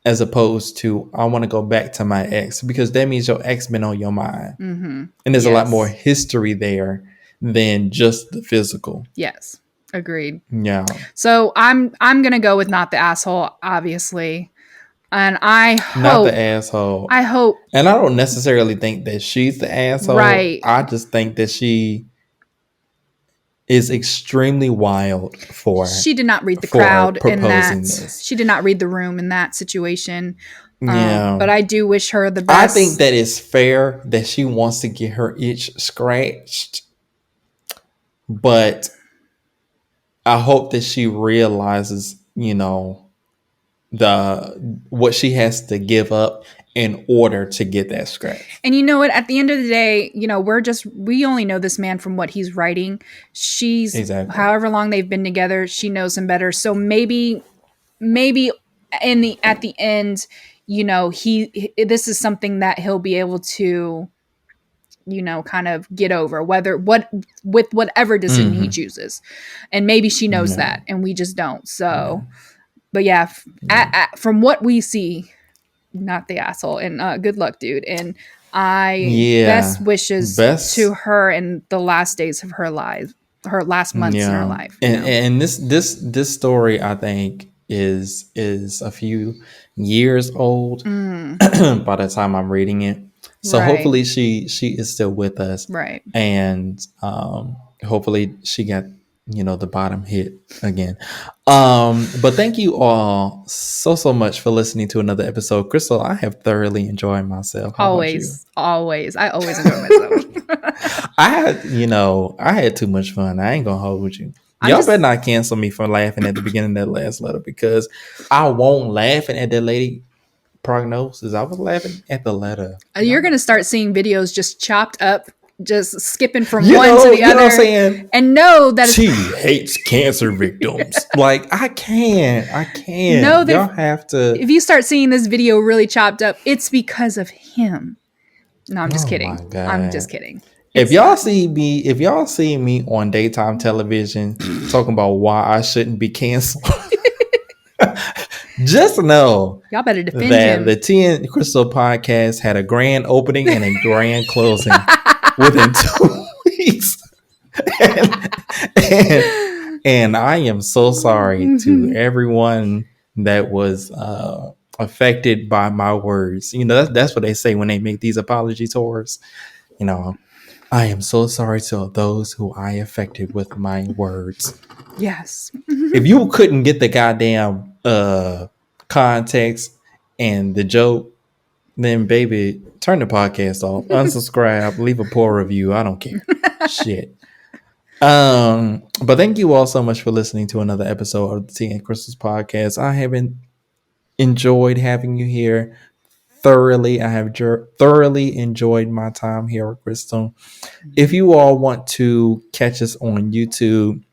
[SPEAKER 1] as opposed to I want to go back to my ex because that means your ex been on your mind.
[SPEAKER 2] Mhm.
[SPEAKER 1] And there's a lot more
[SPEAKER 2] Yes.
[SPEAKER 1] history there than just the physical.
[SPEAKER 2] Yes. Agreed.
[SPEAKER 1] Yeah.
[SPEAKER 2] So I'm going to go with not the asshole, obviously. And
[SPEAKER 1] Not the asshole.
[SPEAKER 2] I hope
[SPEAKER 1] And I don't necessarily think that she's the asshole.
[SPEAKER 2] right.
[SPEAKER 1] I just think that she is extremely wild for
[SPEAKER 2] She did not read the
[SPEAKER 1] for
[SPEAKER 2] crowd in
[SPEAKER 1] proposing
[SPEAKER 2] that.
[SPEAKER 1] this.
[SPEAKER 2] She did not read the room in that situation.
[SPEAKER 1] Yeah.
[SPEAKER 2] But I do wish her the
[SPEAKER 1] I think
[SPEAKER 2] best.
[SPEAKER 1] that it's fair that she wants to get her itch scratched, but I hope that she realizes, the what she has to give up in order to get that scratch.
[SPEAKER 2] And you know what? At the end of the day, we only know this man from what he's writing. She's,
[SPEAKER 1] Exactly.
[SPEAKER 2] however long they've been together, she knows him better. So maybe at the end, this is something that he'll be able to, kind of get over, with whatever decision he
[SPEAKER 1] Mm-hmm.
[SPEAKER 2] chooses. And maybe she knows
[SPEAKER 1] No.
[SPEAKER 2] that and we just don't.
[SPEAKER 1] Yeah.
[SPEAKER 2] So, but yeah,
[SPEAKER 1] Yeah.
[SPEAKER 2] from what we see, not the asshole. And good luck, dude. And I best
[SPEAKER 1] Yeah.
[SPEAKER 2] wishes to
[SPEAKER 1] Best.
[SPEAKER 2] her in the last days of her life, her last months in her
[SPEAKER 1] Yeah.
[SPEAKER 2] life.
[SPEAKER 1] And this story I think is a few years old
[SPEAKER 2] Mm,
[SPEAKER 1] by the time I'm reading it. So
[SPEAKER 2] right,
[SPEAKER 1] hopefully she is still with us,
[SPEAKER 2] right.
[SPEAKER 1] and hopefully she got the bottom hit again. But thank you all so much for listening to another episode. Crystal, I have thoroughly enjoyed myself. How about you?
[SPEAKER 2] Always, always. I always enjoy myself.
[SPEAKER 1] I had too much fun. I ain't gonna hold you.
[SPEAKER 2] I'm
[SPEAKER 1] Y'all better
[SPEAKER 2] just,
[SPEAKER 1] not cancel me for laughing at the beginning of that last letter, because I won't laughing at that lady prognosis. I was laughing at the letter.
[SPEAKER 2] you're
[SPEAKER 1] Y'all,
[SPEAKER 2] going to start seeing videos just chopped up, just skipping from
[SPEAKER 1] you
[SPEAKER 2] one to
[SPEAKER 1] know,
[SPEAKER 2] the
[SPEAKER 1] you know what I'm
[SPEAKER 2] other.
[SPEAKER 1] saying?
[SPEAKER 2] And know that it's,
[SPEAKER 1] She hates cancer victims. Like, I can't.
[SPEAKER 2] know that
[SPEAKER 1] Y'all have to.
[SPEAKER 2] if you start seeing this video really chopped up, it's because of him. No, I'm just
[SPEAKER 1] Oh my
[SPEAKER 2] kidding. I'm just
[SPEAKER 1] god.
[SPEAKER 2] kidding.
[SPEAKER 1] If
[SPEAKER 2] It's
[SPEAKER 1] y'all
[SPEAKER 2] not.
[SPEAKER 1] see me, if y'all see me on daytime television talking about why I shouldn't be canceled, just know
[SPEAKER 2] Y'all better defend
[SPEAKER 1] that the
[SPEAKER 2] him.
[SPEAKER 1] T and Crystal podcast had a grand opening and a grand closing within 2 weeks. and, and I am so sorry to everyone that was affected by my words. That's what they say when they make these apology tours. You know, I am so sorry to those who I affected with my words.
[SPEAKER 2] Yes.
[SPEAKER 1] If you couldn't get the goddamn context and the joke, then baby, turn the podcast off, unsubscribe, leave a poor review. I don't care. Shit. But thank you all so much for listening to another episode of the Tea and Crystals podcast. I have enjoyed having you here thoroughly. I have thoroughly enjoyed my time here with Crystal. If you all want to catch us on YouTube,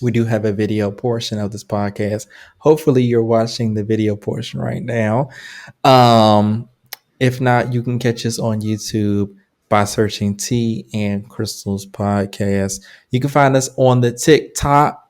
[SPEAKER 1] we do have a video portion of this podcast. Hopefully, you're watching the video portion right now. Um, if not, you can catch us on YouTube by searching Tea and Crystals podcast. You can find us on the TikTok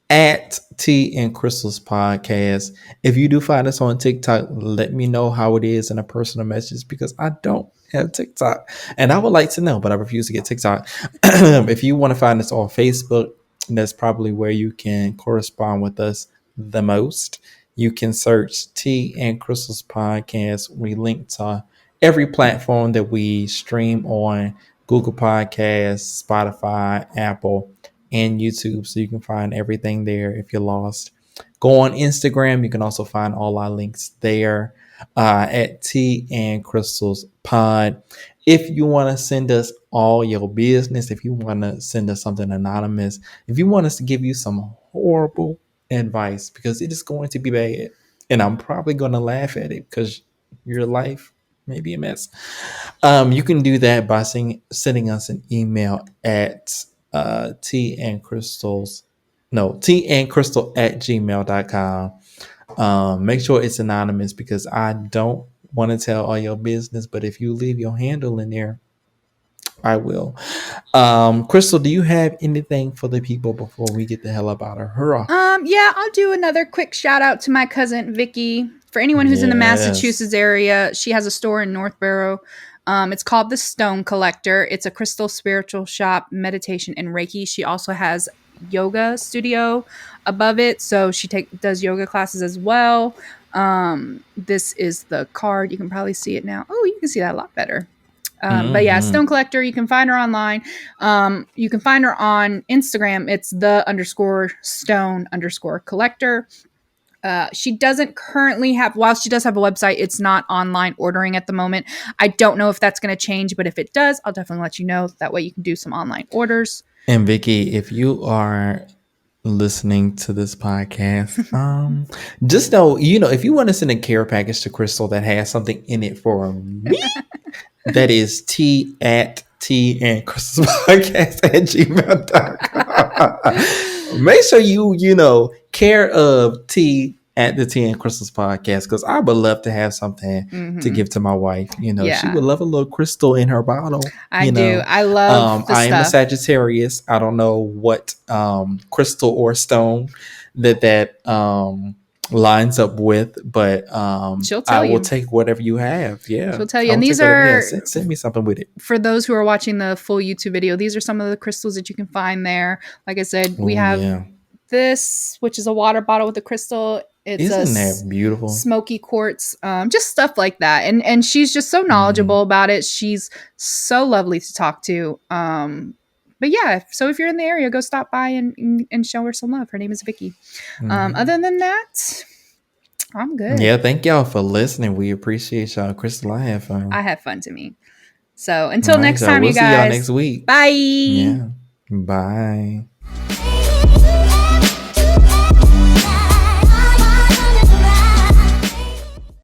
[SPEAKER 1] at Tea and Crystals podcast. If you do find us on TikTok, let me know how it is in a personal message, because I don't have TikTok and I would like to know, but I refuse to get TikTok. If you want to find us on Facebook, that's probably where you can correspond with us the most. You can search Tea and Crystals podcast. We link to every platform that we stream on: Google Podcasts, Spotify, Apple, and YouTube. So you can find everything there if you're lost. Go on Instagram. You can also find all our links there at Tea and Crystals Pod. If you want to send us all your business, if you want to send us something anonymous, if you want us to give you some horrible advice, because it is going to be bad, and I'm probably going to laugh at it because your life may be a mess. You can do that by sending us an email at T and Crystals. No, T and Crystal at gmail.com. Make sure it's anonymous, because I don't want to tell all your business, but if you leave your handle in there, I will. Crystal, do you have anything for the people before we get the hell up out of her?
[SPEAKER 2] Yeah, I'll do another quick shout out to my cousin Vicky. For anyone who's in the
[SPEAKER 1] Yes.
[SPEAKER 2] Massachusetts area, she has a store in Northborough. It's called the Stone Collector. It's a crystal spiritual shop, meditation, and Reiki. She also has yoga studio above it, so she does yoga classes as well. This is the card. You can probably see it now. Oh, you can see that a lot better. But yeah, Stone
[SPEAKER 1] Mm-hmm.
[SPEAKER 2] Collector. You can find her online. You can find her on Instagram. It's the_stone_collector. She doesn't currently have, while she does have a website, it's not online ordering at the moment. I don't know if that's going to change, but if it does, I'll definitely let you know. That way you can do some online orders.
[SPEAKER 1] And Vicky, if you are listening to this podcast. Just know, if you want to send a care package to Crystal that has something in it for me, that is T and Crystal's podcast at gmail.com. Make sure care of T at the T and Crystal's podcast, because I would love to have something to give to my wife. She would love a little crystal in her bottle.
[SPEAKER 2] I do. I love the
[SPEAKER 1] I am a
[SPEAKER 2] stuff.
[SPEAKER 1] Sagittarius. I don't know what crystal or stone that lines up with, but
[SPEAKER 2] She'll tell
[SPEAKER 1] I will
[SPEAKER 2] you.
[SPEAKER 1] take whatever you have. Yeah,
[SPEAKER 2] She'll tell you. And these are
[SPEAKER 1] send me something with it.
[SPEAKER 2] For those who are watching the full YouTube video, these are some of the crystals that you can find there. Like I said, we have this, which is a water bottle with a crystal.
[SPEAKER 1] Isn't that beautiful?
[SPEAKER 2] Smoky quartz, just stuff like that. And she's just so knowledgeable about it. She's so lovely to talk to. But yeah, so if you're in the area, go stop by and show her some love. Her name is Vicky. Other than that, I'm good.
[SPEAKER 1] Yeah, thank y'all for listening. We appreciate y'all. Crystal, I had fun.
[SPEAKER 2] I had fun to me. So until next time, you guys.
[SPEAKER 1] We'll see y'all next week.
[SPEAKER 2] Bye.
[SPEAKER 1] Yeah. Bye.